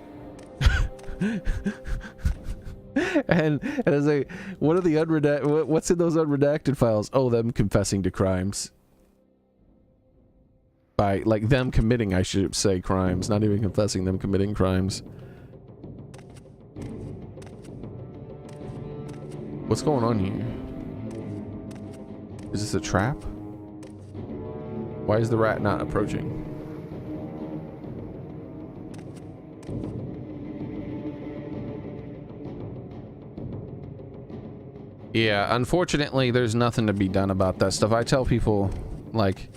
and I was like, what are the unredacted? What's in those unredacted files? Oh, them confessing to crimes. By like them committing, I should say, crimes, not even confessing, them committing crimes. What's going on here? Is this a trap? Why is the rat not approaching? Yeah, unfortunately, there's nothing to be done about that stuff. I tell people, like,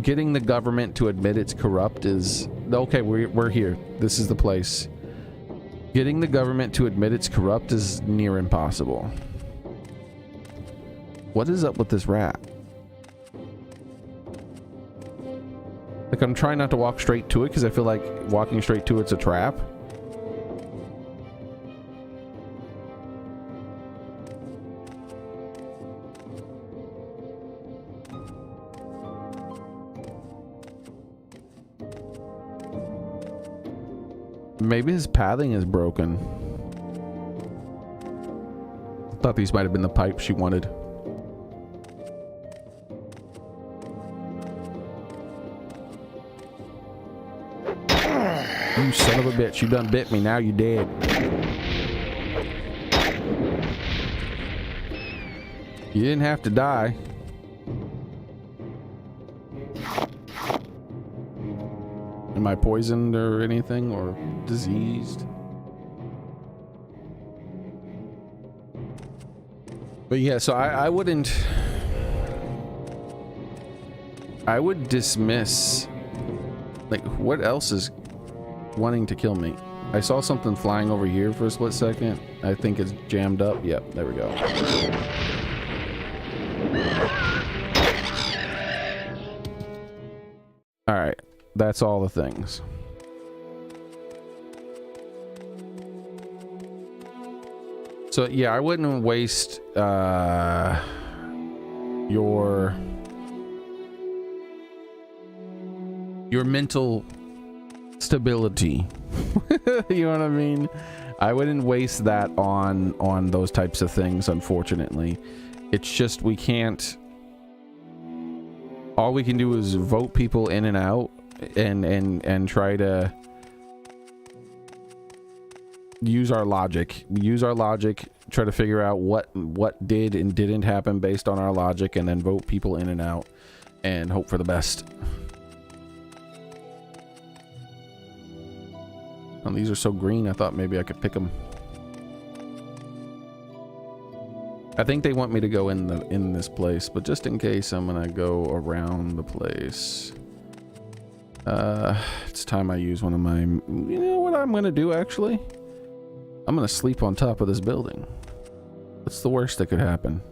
getting the government to admit it's corrupt is... Okay, we're here. This is the place. Getting the government to admit it's corrupt is near impossible. What is up with this rat? Like, I'm trying not to walk straight to it because I feel like walking straight to it's a trap. Maybe his pathing is broken. Thought these might have been the pipes she wanted. You son of a bitch, you done bit me, now you dead. You didn't have to die. Am I poisoned or anything, or diseased? But yeah, so I would dismiss, like, what else is wanting to kill me? I saw something flying over here for a split second. I think it's jammed up. Yep, there we go. All right. That's all the things. So yeah, I wouldn't waste your mental stability. You know what I mean? I wouldn't waste that on those types of things, unfortunately. It's just we can't... All we can do is vote people in and out and try to use our logic, try to figure out what did and didn't happen based on our logic, and then vote people in and out and hope for the best. And these are so green, I thought maybe I could pick them. I think they want me to go in this place, but just in case, I'm gonna go around the place. It's time I use one of my... You know what I'm gonna do, actually? I'm gonna sleep on top of this building. What's the worst that could happen?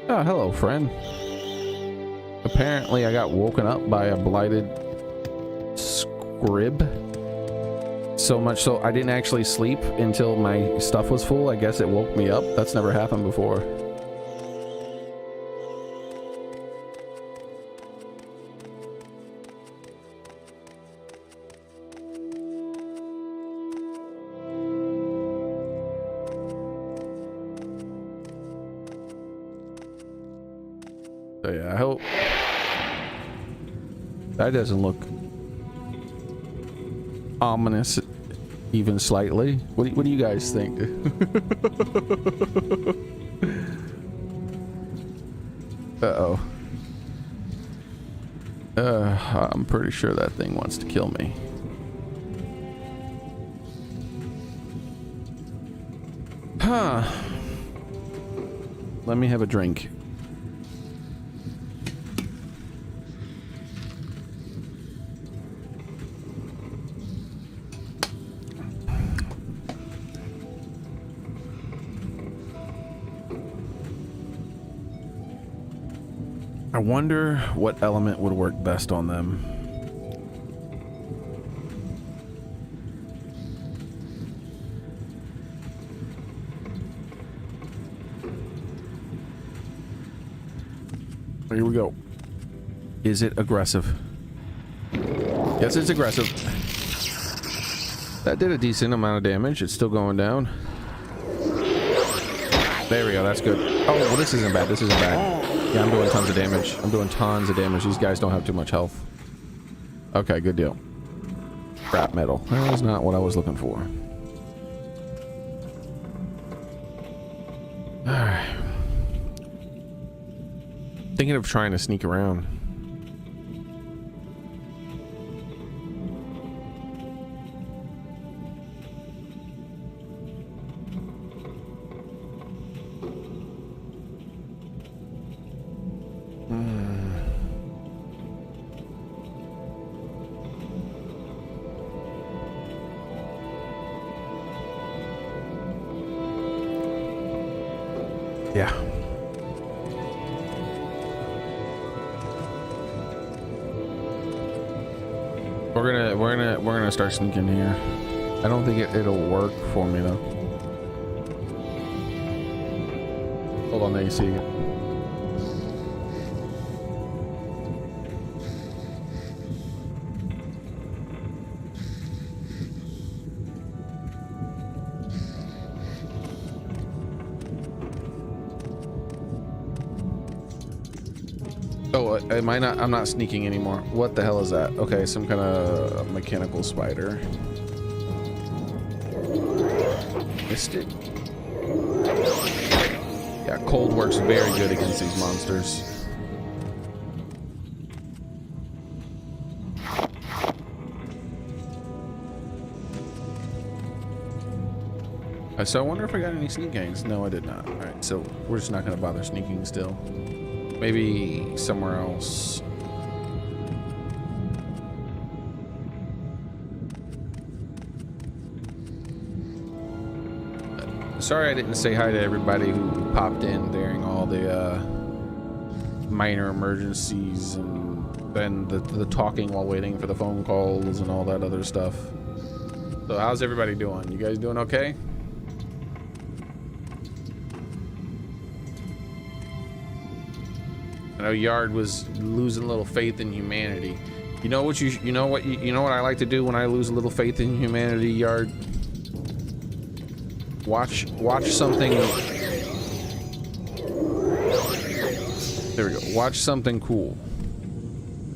Oh, hello, friend. Apparently, I got woken up by a blighted scrib. So much so I didn't actually sleep until my stuff was full. I guess it woke me up. That's never happened before. So yeah, I hope that doesn't look ominous even slightly. What do you guys think? Uh-oh. I'm pretty sure that thing wants to kill me. Huh. Let me have a drink. I wonder what element would work best on them. Here we go. Is it aggressive? Yes, it's aggressive. That did a decent amount of damage. It's still going down. There we go. That's good. Oh, well, this isn't bad. This isn't bad. Yeah, I'm doing tons of damage. I'm doing tons of damage. These guys don't have too much health. Okay, good deal. Scrap metal. That is not what I was looking for. Alright. Thinking of trying to sneak around. Yeah. We're gonna start sneaking here. I don't think it'll work for me though. Hold on, there you see. Oh, am I not? I'm not sneaking anymore. What the hell is that? Okay, some kind of mechanical spider. Missed it. Yeah, cold works very good against these monsters. So I wonder if I got any sneak gangs. No, I did not. All right, so we're just not going to bother sneaking still. Maybe somewhere else. Sorry I didn't say hi to everybody who popped in during all the minor emergencies and then the talking while waiting for the phone calls and all that other stuff. So how's everybody doing? You guys doing okay? I know Yard was losing a little faith in humanity. You know what you know what I like to do when I lose a little faith in humanity, Yard? Watch something. There we go. Watch something cool.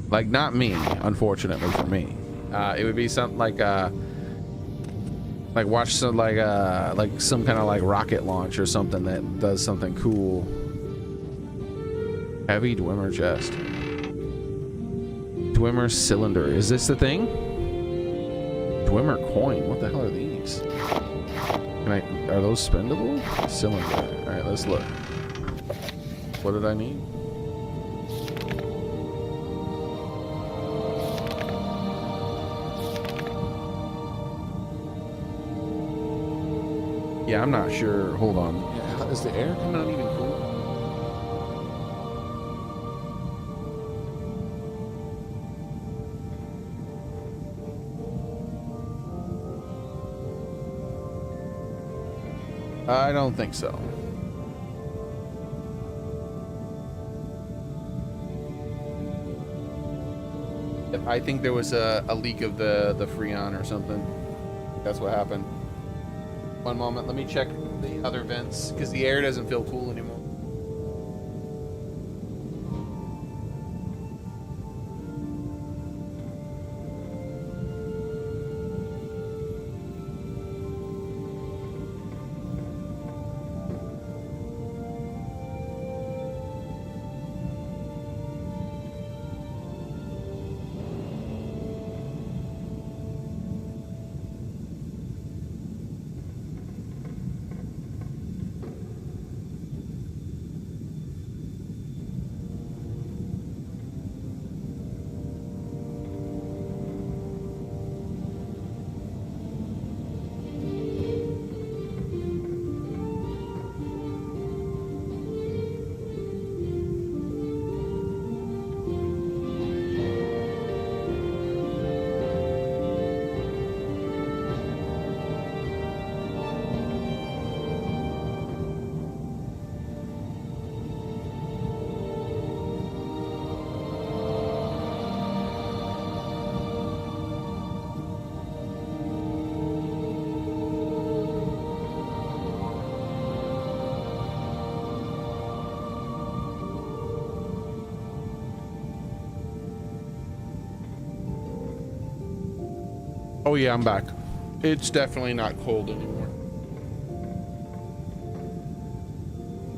Like not me, unfortunately for me. It would be something like watch some like some kind of like rocket launch or something that does something cool. Heavy Dwemer chest. Dwemer cylinder. Is this the thing? Dwemer coin. What the hell are these? Are those spendable? Cylinder. Alright, let's look. What did I need? Yeah, I'm not sure. Hold on. Yeah, is the air coming out even cool? I don't think so. I think there was a leak of the Freon or something. That's what happened. One moment, let me check the other vents because the air doesn't feel cool anymore. Oh yeah, I'm back. It's definitely not cold anymore.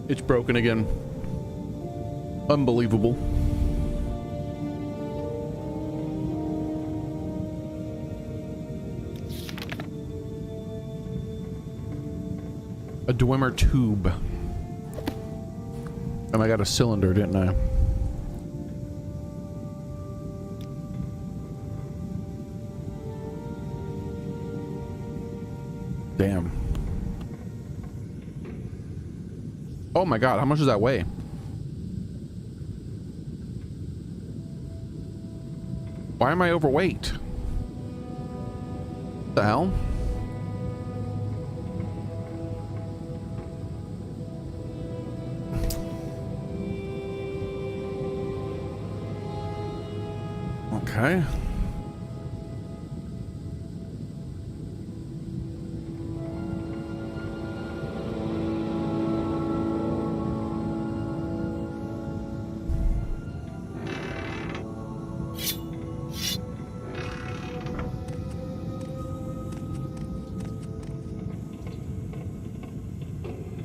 It's broken again. Unbelievable. A Dwemer tube. And I got a cylinder, didn't I? Damn. Oh my god, how much does that weigh? Why am I overweight? What the hell? Okay.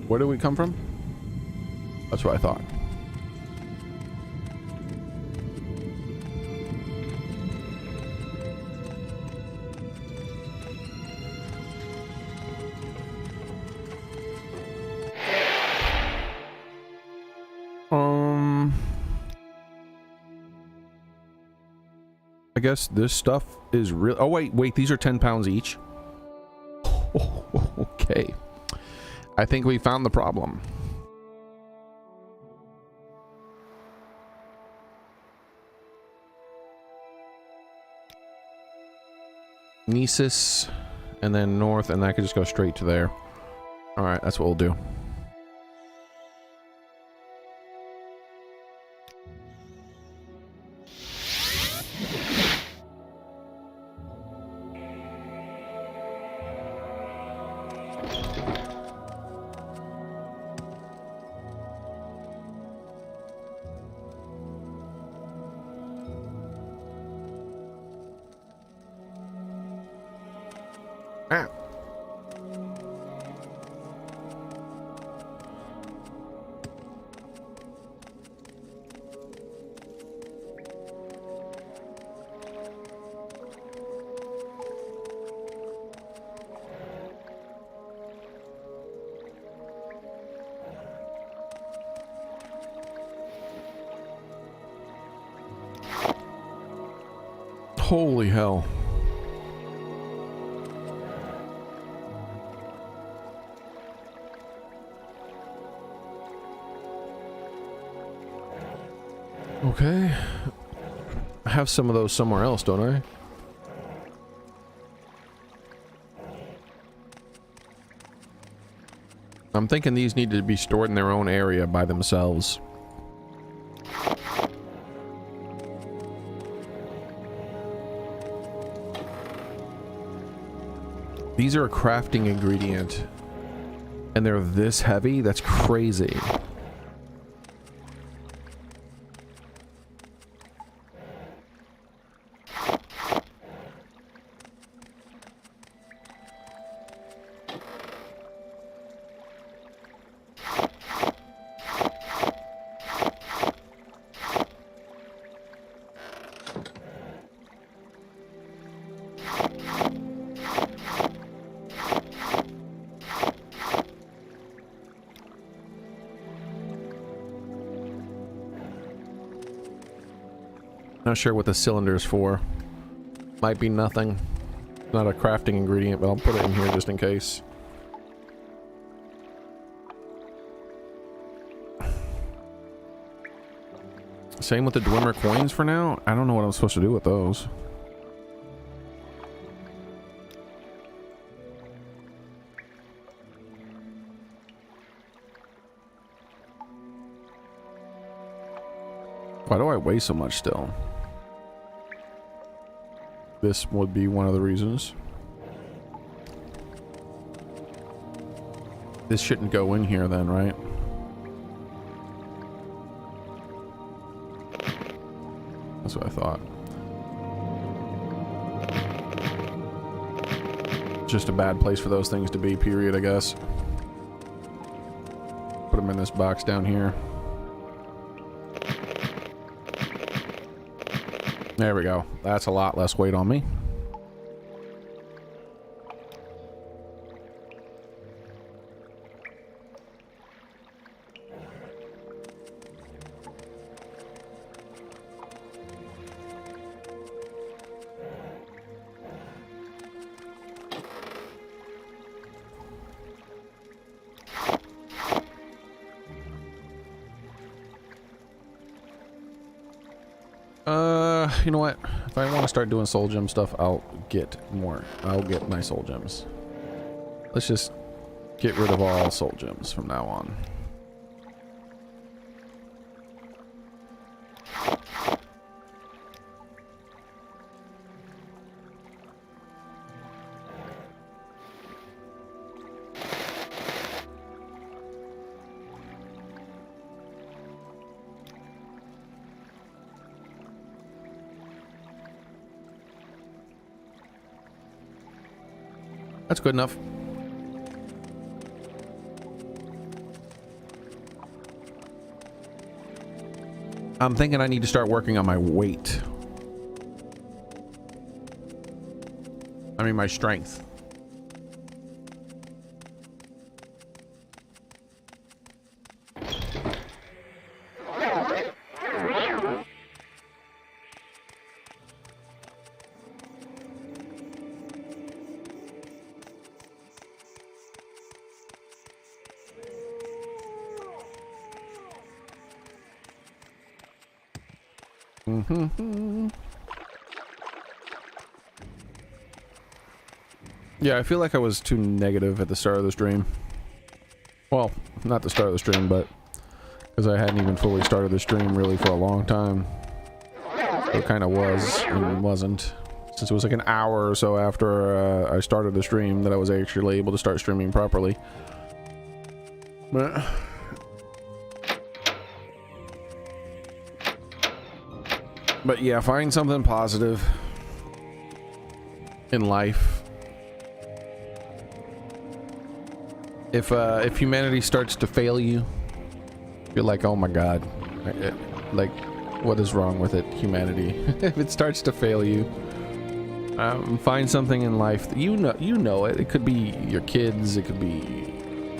Where did we come from? That's what I thought. I guess this stuff is real. Oh wait, these are 10 pounds each. Okay. I think we found the problem. Nisus, and then north, and that could just go straight to there. All right, that's what we'll do. Ah. Holy hell. Okay. I have some of those somewhere else, don't I? I'm thinking these need to be stored in their own area by themselves. These are a crafting ingredient, and they're this heavy? That's crazy. Not sure what the cylinder is for. Might be nothing. Not a crafting ingredient, but I'll put it in here just in case. Same with the Dwemer coins for now. I don't know what I'm supposed to do with those. Why do I weigh so much still? This would be one of the reasons. This shouldn't go in here then, right? That's what I thought. just a bad place for those things to be, period, I guess. Put them in this box down here. There we go. That's a lot less weight on me. You know what? If I want to start doing soul gem stuff, I'll get more. I'll get my soul gems. Let's just get rid of all soul gems from now on. That's good enough. I'm thinking I need to start working on my weight. I mean, my strength. Yeah, I feel like I was too negative at the start of the stream. Well, not the start of the stream, but because I hadn't even fully started the stream really for a long time. It kind of was and wasn't. Since it was like an hour or so after I started the stream that I was actually able to start streaming properly. But yeah, find something positive in life. If humanity starts to fail you, you're like, oh my god, like, what is wrong with it, humanity? If it starts to fail you, find something in life that you know it. It could be your kids, it could be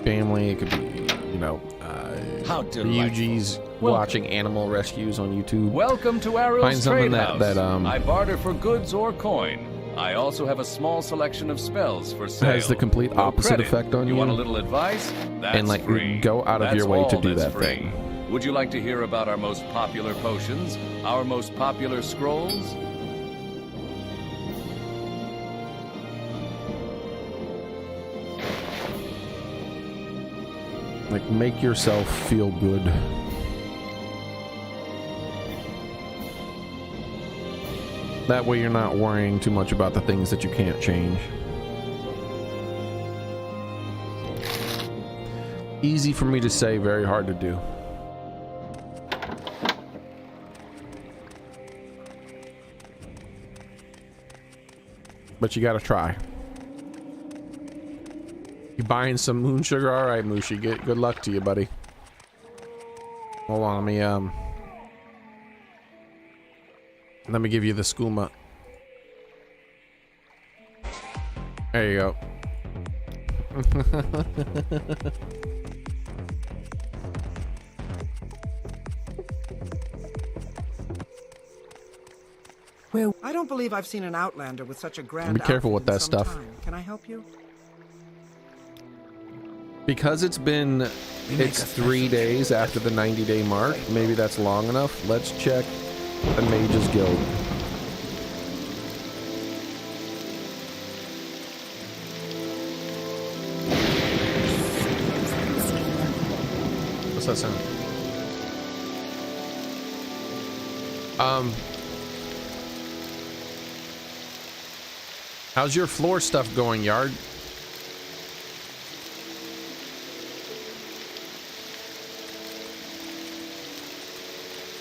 family, it could be, you know, Ryuji's watching animal rescues on YouTube. Welcome to Arrow's Find something Trade House. that I barter for goods or coin. I also have a small selection of spells for sale. has the complete opposite effect on you. You want a little advice? That's and like free. go out of That's your way to all do that's that free. thing. Would you like to hear about our most popular potions? Our most popular scrolls? Like, make yourself feel good. That way you're not worrying too much about the things that you can't change. Easy for me to say, very hard to do. But you gotta try. You buying some moon sugar? All right, Mushi. Good luck to you, buddy. Hold on, let me give you the skooma. There you go. Well, I don't believe I've seen an Outlander with such a grand. Be careful with that stuff. Time. Can I help you? Because it's 3 days after the 90-day mark. Maybe that's long enough. Let's check the Mages Guild. What's that sound? How's your floor stuff going, Yard?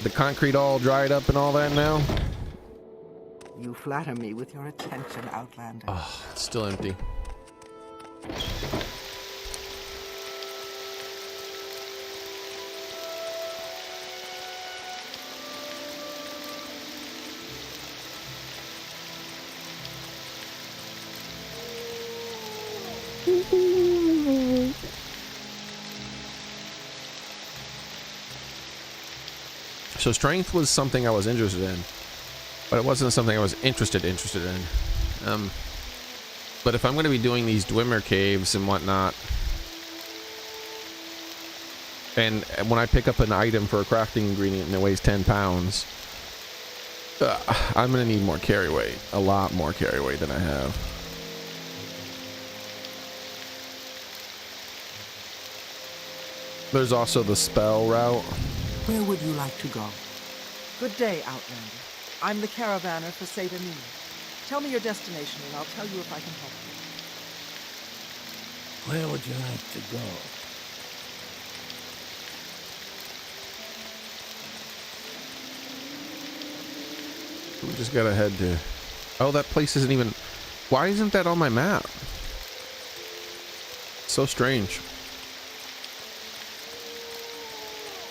The concrete all dried up and all that now? You flatter me with your attention, Outlander. Oh, it's still empty. So strength was something I was interested in, but it wasn't something I was interested in. But if I'm going to be doing these Dwemer caves and whatnot, and when I pick up an item for a crafting ingredient and it weighs 10 pounds, I'm going to need more carry weight, a lot more carry weight than I have. There's also the spell route. Where would you like to go? Good day, Outlander. I'm the caravaner for Seda Neen. Tell me your destination and I'll tell you if I can help you. Where would you like to go? We just gotta head to... Oh, that place isn't even... Why isn't that on my map? So strange.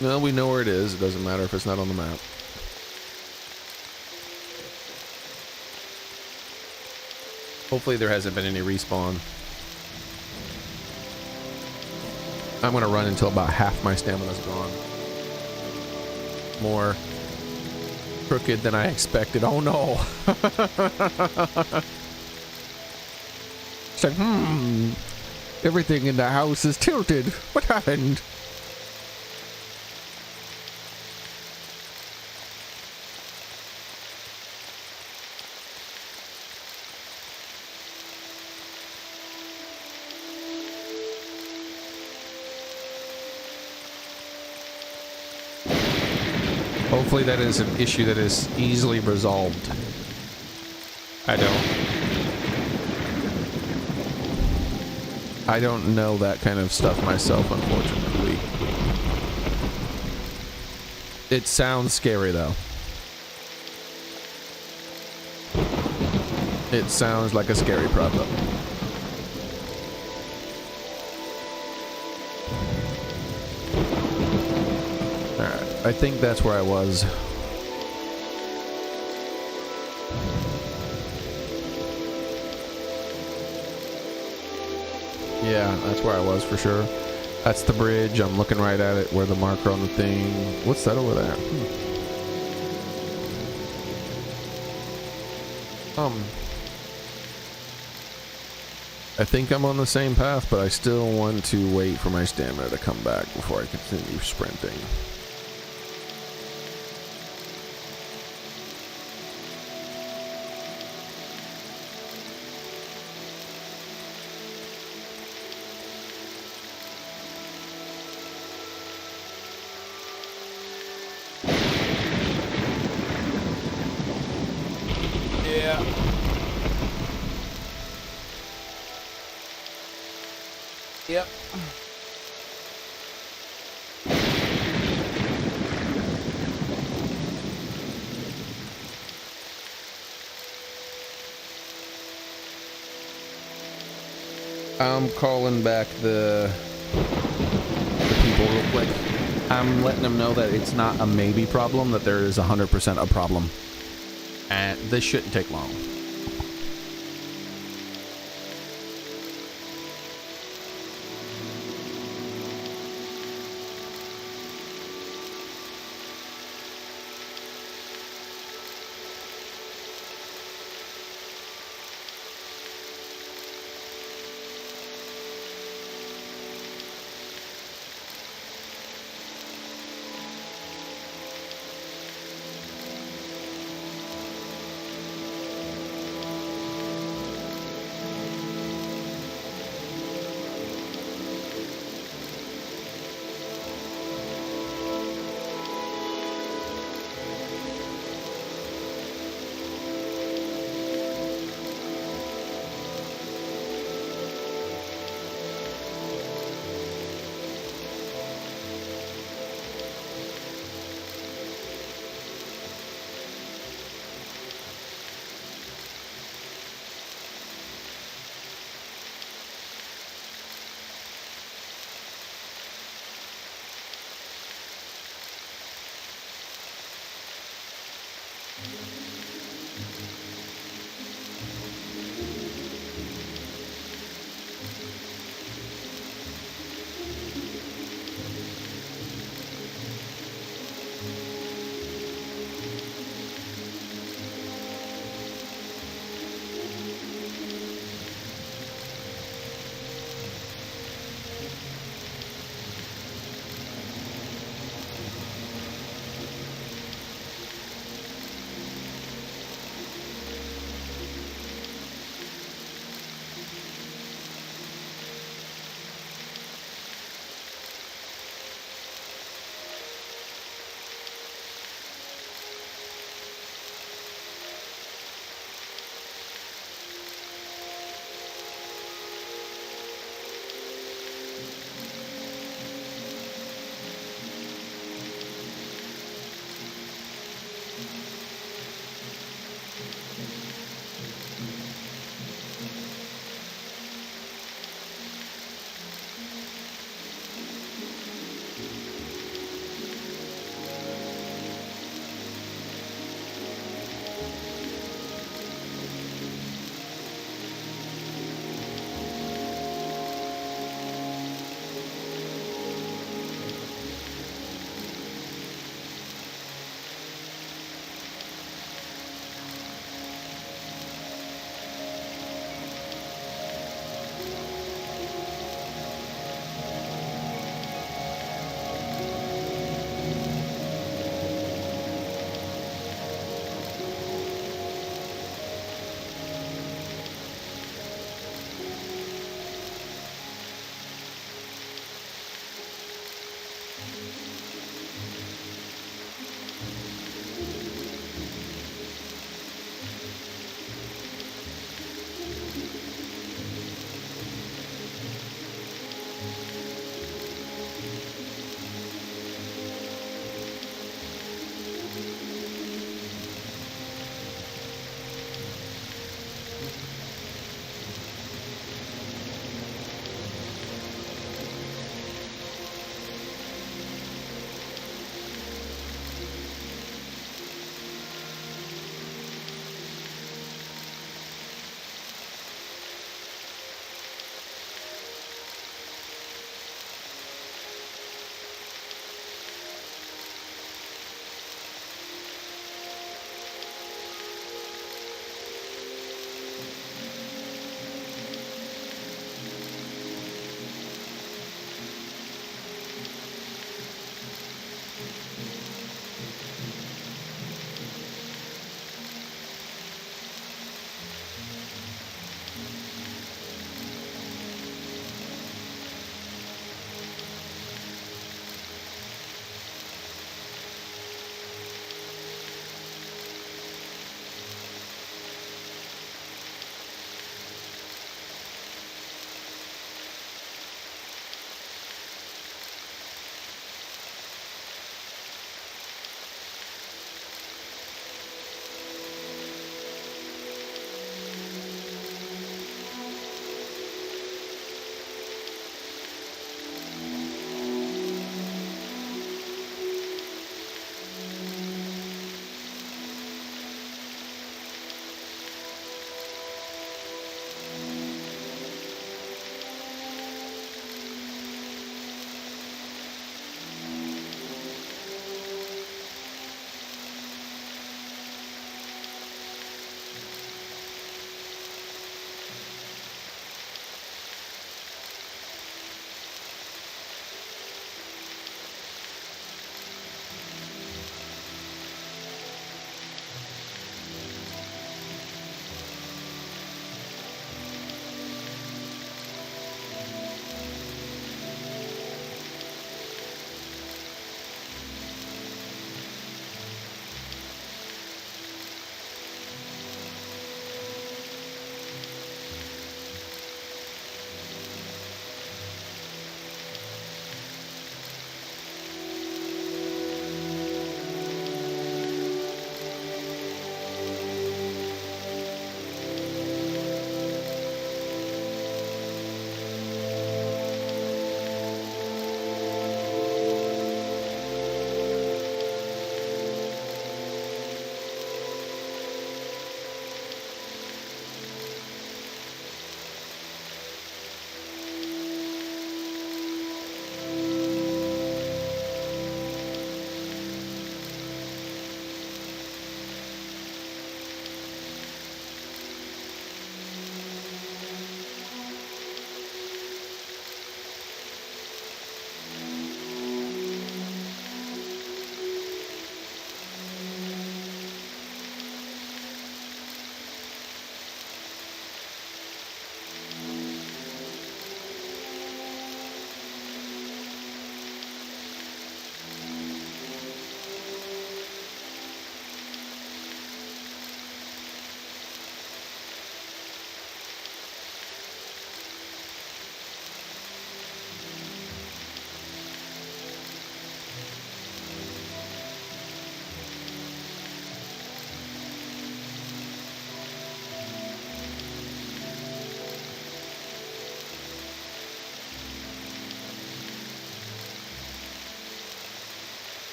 No, we know where it is. It doesn't matter if it's not on the map. Hopefully there hasn't been any respawn. I'm gonna run until about half my stamina's gone. More crooked than I expected. Oh no. It's like, everything in the house is tilted. What happened? Hopefully that is an issue that is easily resolved. I don't know that kind of stuff myself, unfortunately. It sounds scary though. It sounds like a scary problem. I think that's where I was. Yeah, that's where I was for sure. That's the bridge. I'm looking right at it where the marker on the thing. What's that over there? I think I'm on the same path, but I still want to wait for my stamina to come back before I continue sprinting. Yep. I'm calling back the people real quick. I'm letting them know that it's not a maybe problem, that there is 100% a problem. And this shouldn't take long.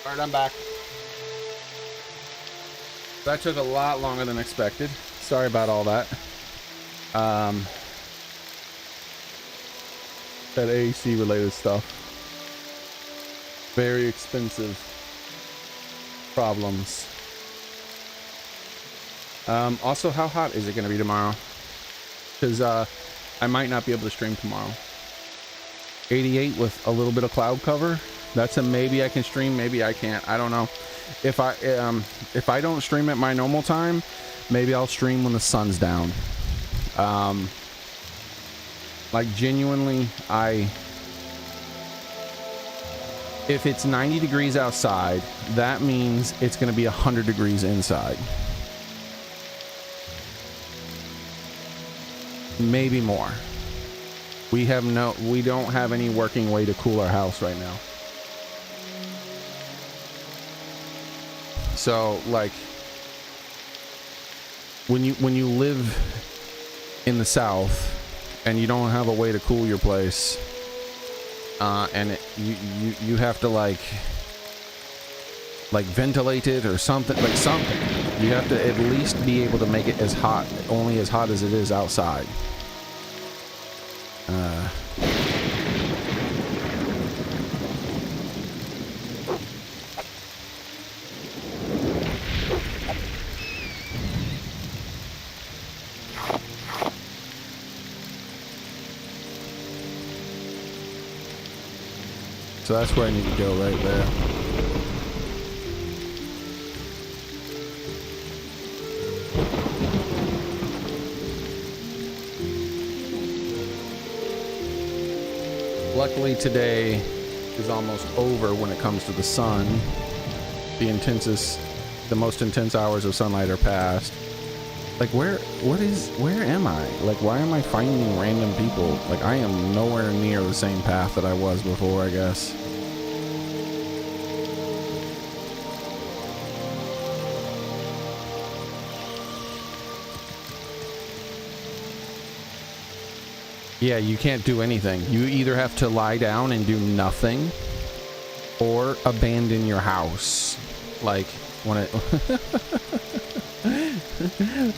All right, I'm back. That took a lot longer than expected. Sorry about all that. That AC related stuff. Very expensive problems. Also, how hot is it going to be tomorrow? Because I might not be able to stream tomorrow. 88 with a little bit of cloud cover. That's a maybe I can stream, maybe I can't. I don't know. If I don't stream at my normal time, maybe I'll stream when the sun's down. Like genuinely, if it's 90 degrees outside, that means it's going to be 100 degrees inside. Maybe more. We don't have any working way to cool our house right now. So like when you live in the South and you don't have a way to cool your place, and you have to like ventilate it or something, you have to at least be able to make it as hot, only as hot as it is outside. So that's where I need to go, right there. Luckily today is almost over when it comes to the sun. The most intense hours of sunlight are past. Like where am I? Like why am I finding random people? Like I am nowhere near the same path that I was before, I guess. Yeah, you can't do anything. You either have to lie down and do nothing or abandon your house. Like when it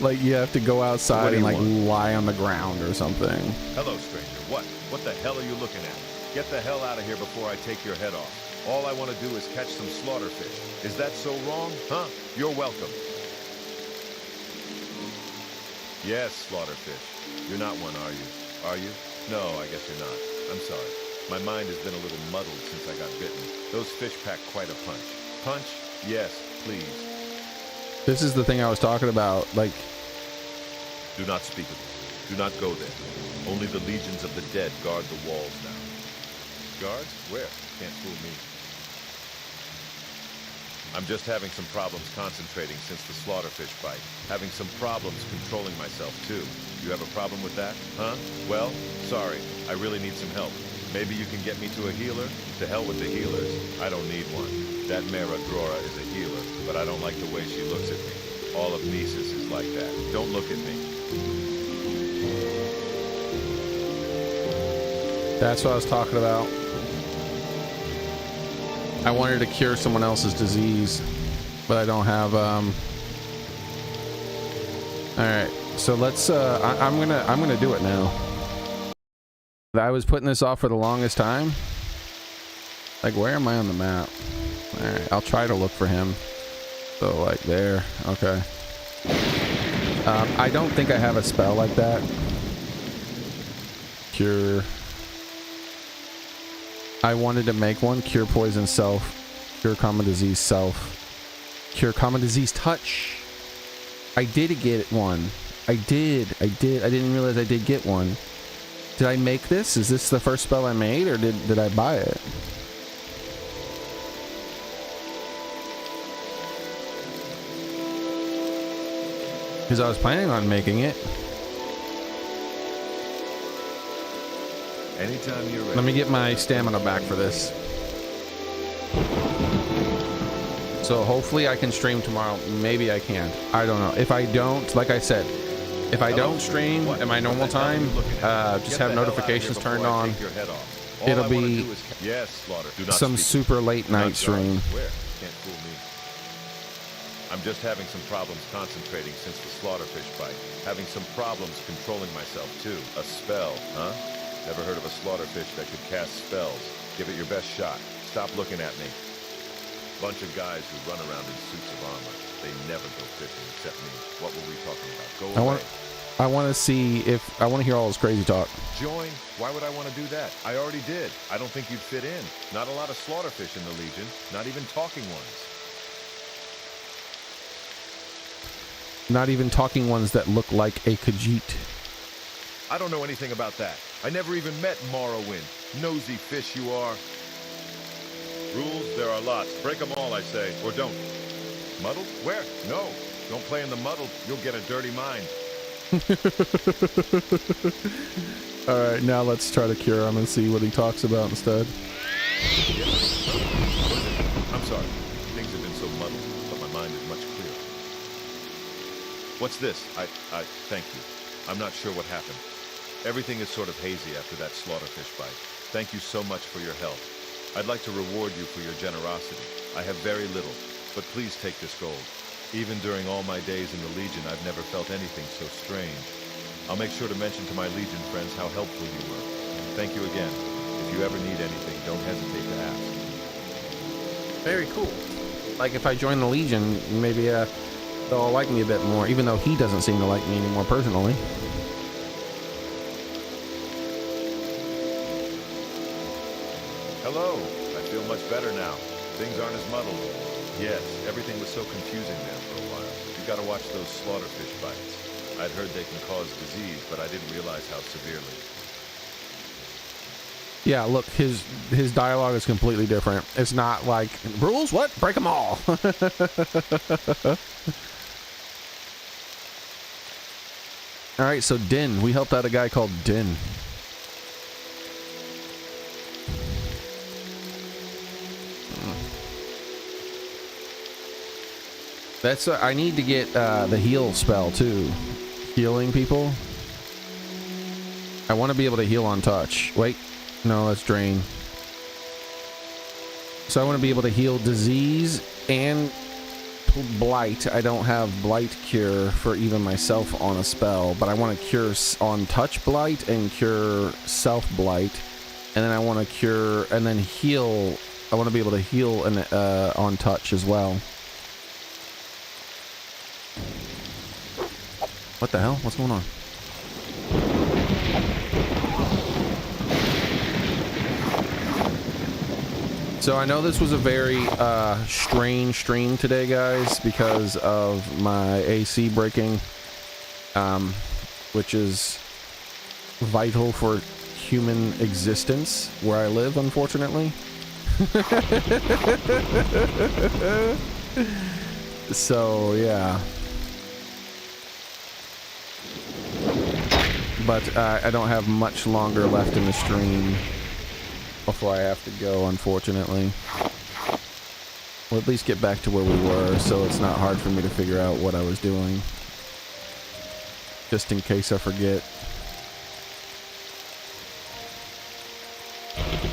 like you have to go outside and like lie on the ground or something. Hello, stranger. What the hell are you looking at? Get the hell out of here before I take your head off. All I want to do is catch some slaughterfish. Is that so wrong? Huh? You're welcome. Yes, slaughterfish. You're not one, are you? Are you? No, I guess you're not. I'm sorry. My mind has been a little muddled since I got bitten. Those fish pack quite a punch. Punch? Yes, please. This is the thing I was talking about, like... Do not speak of it. Do not go there. Only the legions of the dead guard the walls now. Guards? Where? Can't fool me. I'm just having some problems concentrating since the slaughterfish bite. Having some problems controlling myself, too. You have a problem with that? Huh? Well, sorry. I really need some help. Maybe you can get me to a healer? To hell with the healers. I don't need one. That Mera Drora is a healer, but I don't like the way she looks at me. All of Nesis is like that. Don't look at me. That's what I was talking about. I wanted to cure someone else's disease, but I don't have, Alright, so let's, I'm gonna do it now. I was putting this off for the longest time. Like, where am I on the map? Alright, I'll try to look for him. So, like, there. Okay. I don't think I have a spell like that. Cure. I wanted to make one. Cure poison self. Cure common disease self. Cure common disease touch. I did get one. I did. I didn't realize I did get one. Did I make this? Is this the first spell I made, or did I buy it? Because I was planning on making it. Anytime you're ready. Let me get my stamina back for this. So hopefully I can stream tomorrow. Maybe I can. I don't know. If I don't, like I said, if I don't stream at my normal time, just have notifications turned on. It'll be some super late night stream. can't fool me. I'm just having some problems concentrating since the slaughterfish bite. Having some problems controlling myself, too. A spell, huh? Never heard of a slaughterfish that could cast spells. Give it your best shot. Stop looking at me. Bunch of guys who run around in suits of armor. They never go fishing except me. What were we talking about? Go away. I want to see if... I want to hear all this crazy talk. Join? Why would I want to do that? I already did. I don't think you'd fit in. Not a lot of slaughterfish in the Legion. Not even talking ones. Not even talking ones that look like a Khajiit. I don't know anything about that. I never even met Morrowind. Nosy fish you are. Rules, there are lots. Break them all, I say. Or don't. Muddled? Where? No. Don't play in the muddled. You'll get a dirty mind. All right, now let's try to cure him and see what he talks about instead. I'm sorry. Things have been so muddled, but my mind is much clearer. What's this? Thank you. I'm not sure what happened. Everything is sort of hazy after that slaughterfish bite. Thank you so much for your help. I'd like to reward you for your generosity. I have very little, but please take this gold. Even during all my days in the Legion, I've never felt anything so strange. I'll make sure to mention to my Legion friends how helpful you were. Thank you again. If you ever need anything, don't hesitate to ask. Very cool. Like if I join the Legion, maybe they'll like me a bit more, even though he doesn't seem to like me anymore personally. Hello. I feel much better now. Things aren't as muddled. Yes, everything was so confusing there for a while. You gotta watch those slaughterfish bites. I'd heard they can cause disease, but I didn't realize how severely. Yeah, look, his dialogue is completely different. It's not like, rules? What? Break them all. All right, so Din. We helped out a guy called Din. That's I need to get the heal spell too. Healing people. I want to be able to heal on touch. Wait, no, that's drain. So I want to be able to heal disease and blight. I don't have blight cure for even myself on a spell, but I want to cure on touch blight and cure self blight, and then I want to cure and then heal. I want to be able to heal and on touch as well. What the hell? What's going on? So I know this was a very strange stream today, guys, because of my AC breaking, which is vital for human existence where I live, unfortunately. So, yeah. But I don't have much longer left in the stream before I have to go, unfortunately. We'll at least get back to where we were, so it's not hard for me to figure out what I was doing. Just in case I forget.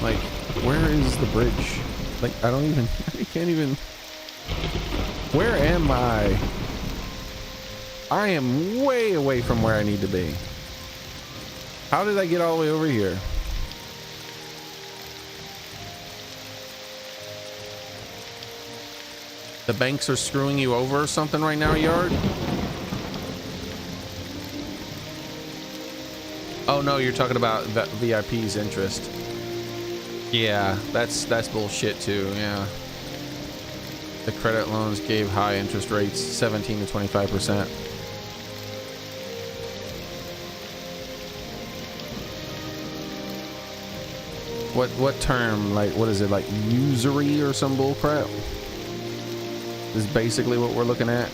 Like, where is the bridge? Like, I don't even... I can't even... Where am I? I am way away from where I need to be. How did I get all the way over here? The banks are screwing you over or something right now, Yard? Oh no, you're talking about VIP's interest. Yeah, that's bullshit too, yeah. The credit loans gave high interest rates, 17 to 25%. What term? Like, what is it? Like usury or some bull crap? Is basically what we're looking at.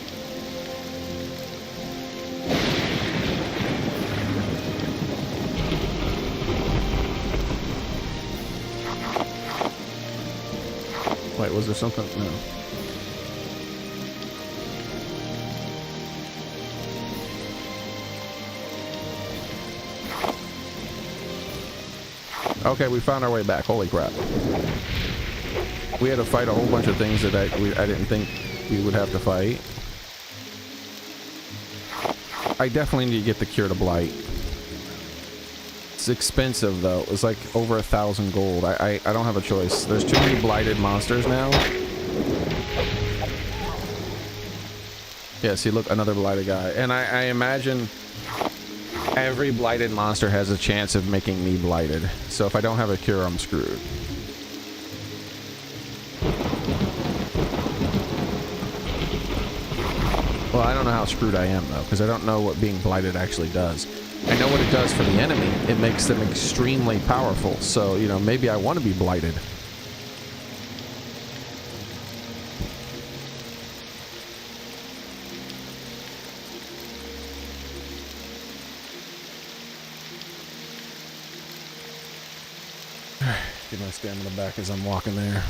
Wait, was there something? No. Okay, we found our way back. Holy crap. We had to fight a whole bunch of things that I didn't think we would have to fight. I definitely need to get the Cure to Blight. It's expensive though. It's like over 1,000 gold. I don't have a choice. There's too many blighted monsters now. Yeah, see, look, another blighted guy. And I imagine every blighted monster has a chance of making me blighted. So if I don't have a cure, I'm screwed. Well, I don't know how screwed I am though, because I don't know what being blighted actually does. I know what it does for the enemy. It makes them extremely powerful. So, you know, maybe I want to be blighted. Get my stamina back as I'm walking there.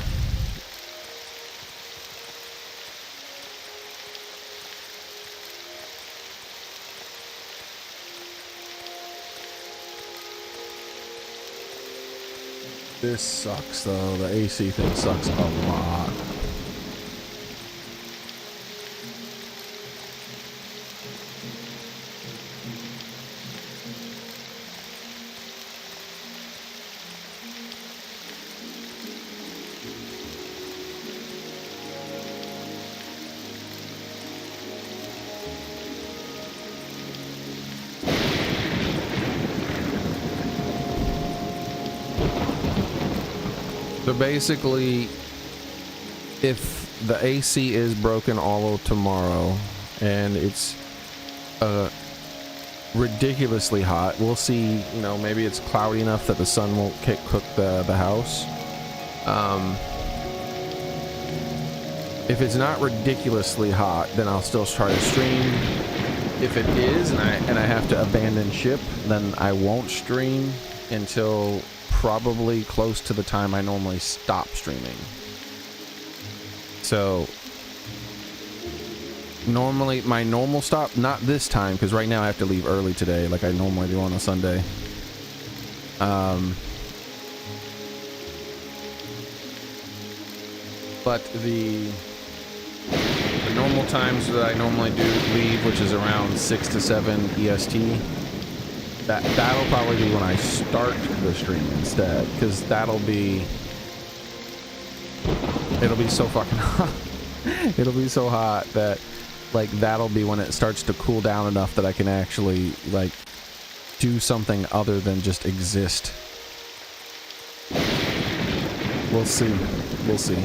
This sucks though. The AC thing sucks a lot. So basically, if the AC is broken all of tomorrow and it's ridiculously hot, we'll see, you know, maybe it's cloudy enough that the sun won't cook the house. If it's not ridiculously hot, then I'll still try to stream. If it is and I have to abandon ship, then I won't stream until probably close to the time I normally stop streaming. So normally my normal stop, not this time, because right now I have to leave early today like I normally do on a Sunday. But the normal times that I normally do leave, which is around 6 to 7 EST, that'll probably be when I start the stream instead, because it'll be so fucking hot. It'll be so hot that like that'll be when it starts to cool down enough that I can actually like do something other than just exist. We'll see. We'll see.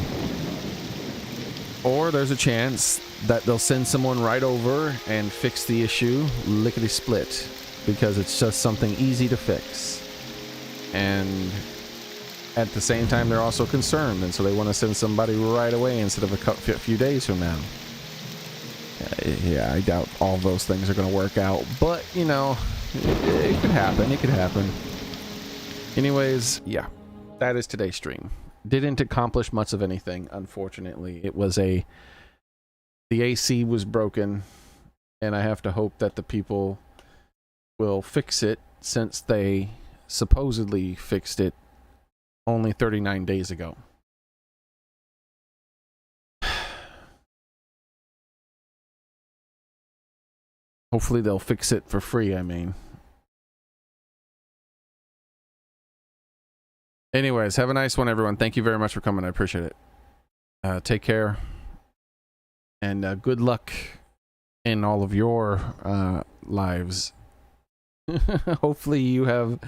Or there's a chance that they'll send someone right over and fix the issue lickety split, because it's just something easy to fix. And at the same time, they're also concerned, and so they want to send somebody right away instead of a few days from now. Yeah, I doubt all those things are going to work out, but, you know, it could happen. It could happen. Anyways, yeah, that is today's stream. Didn't accomplish much of anything, unfortunately. It was the AC was broken, and I have to hope that the people will fix it, since they supposedly fixed it only 39 days ago. Hopefully they'll fix it for free, I mean. Anyways, have a nice one, everyone. Thank you very much for coming. I appreciate it. Take care. And good luck in all of your lives. Hopefully you have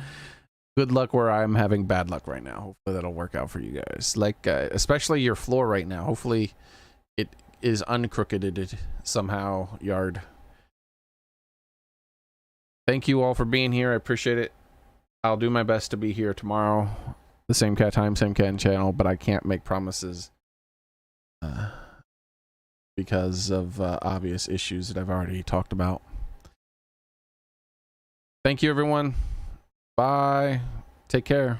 good luck where I'm having bad luck right now. Hopefully that'll work out for you guys. Like, especially your floor right now. Hopefully it is uncrookeded somehow, yard. Thank you all for being here. I appreciate it. I'll do my best to be here tomorrow. The same cat time, same cat channel, but I can't make promises because of obvious issues that I've already talked about. Thank you, everyone. Bye. Take care.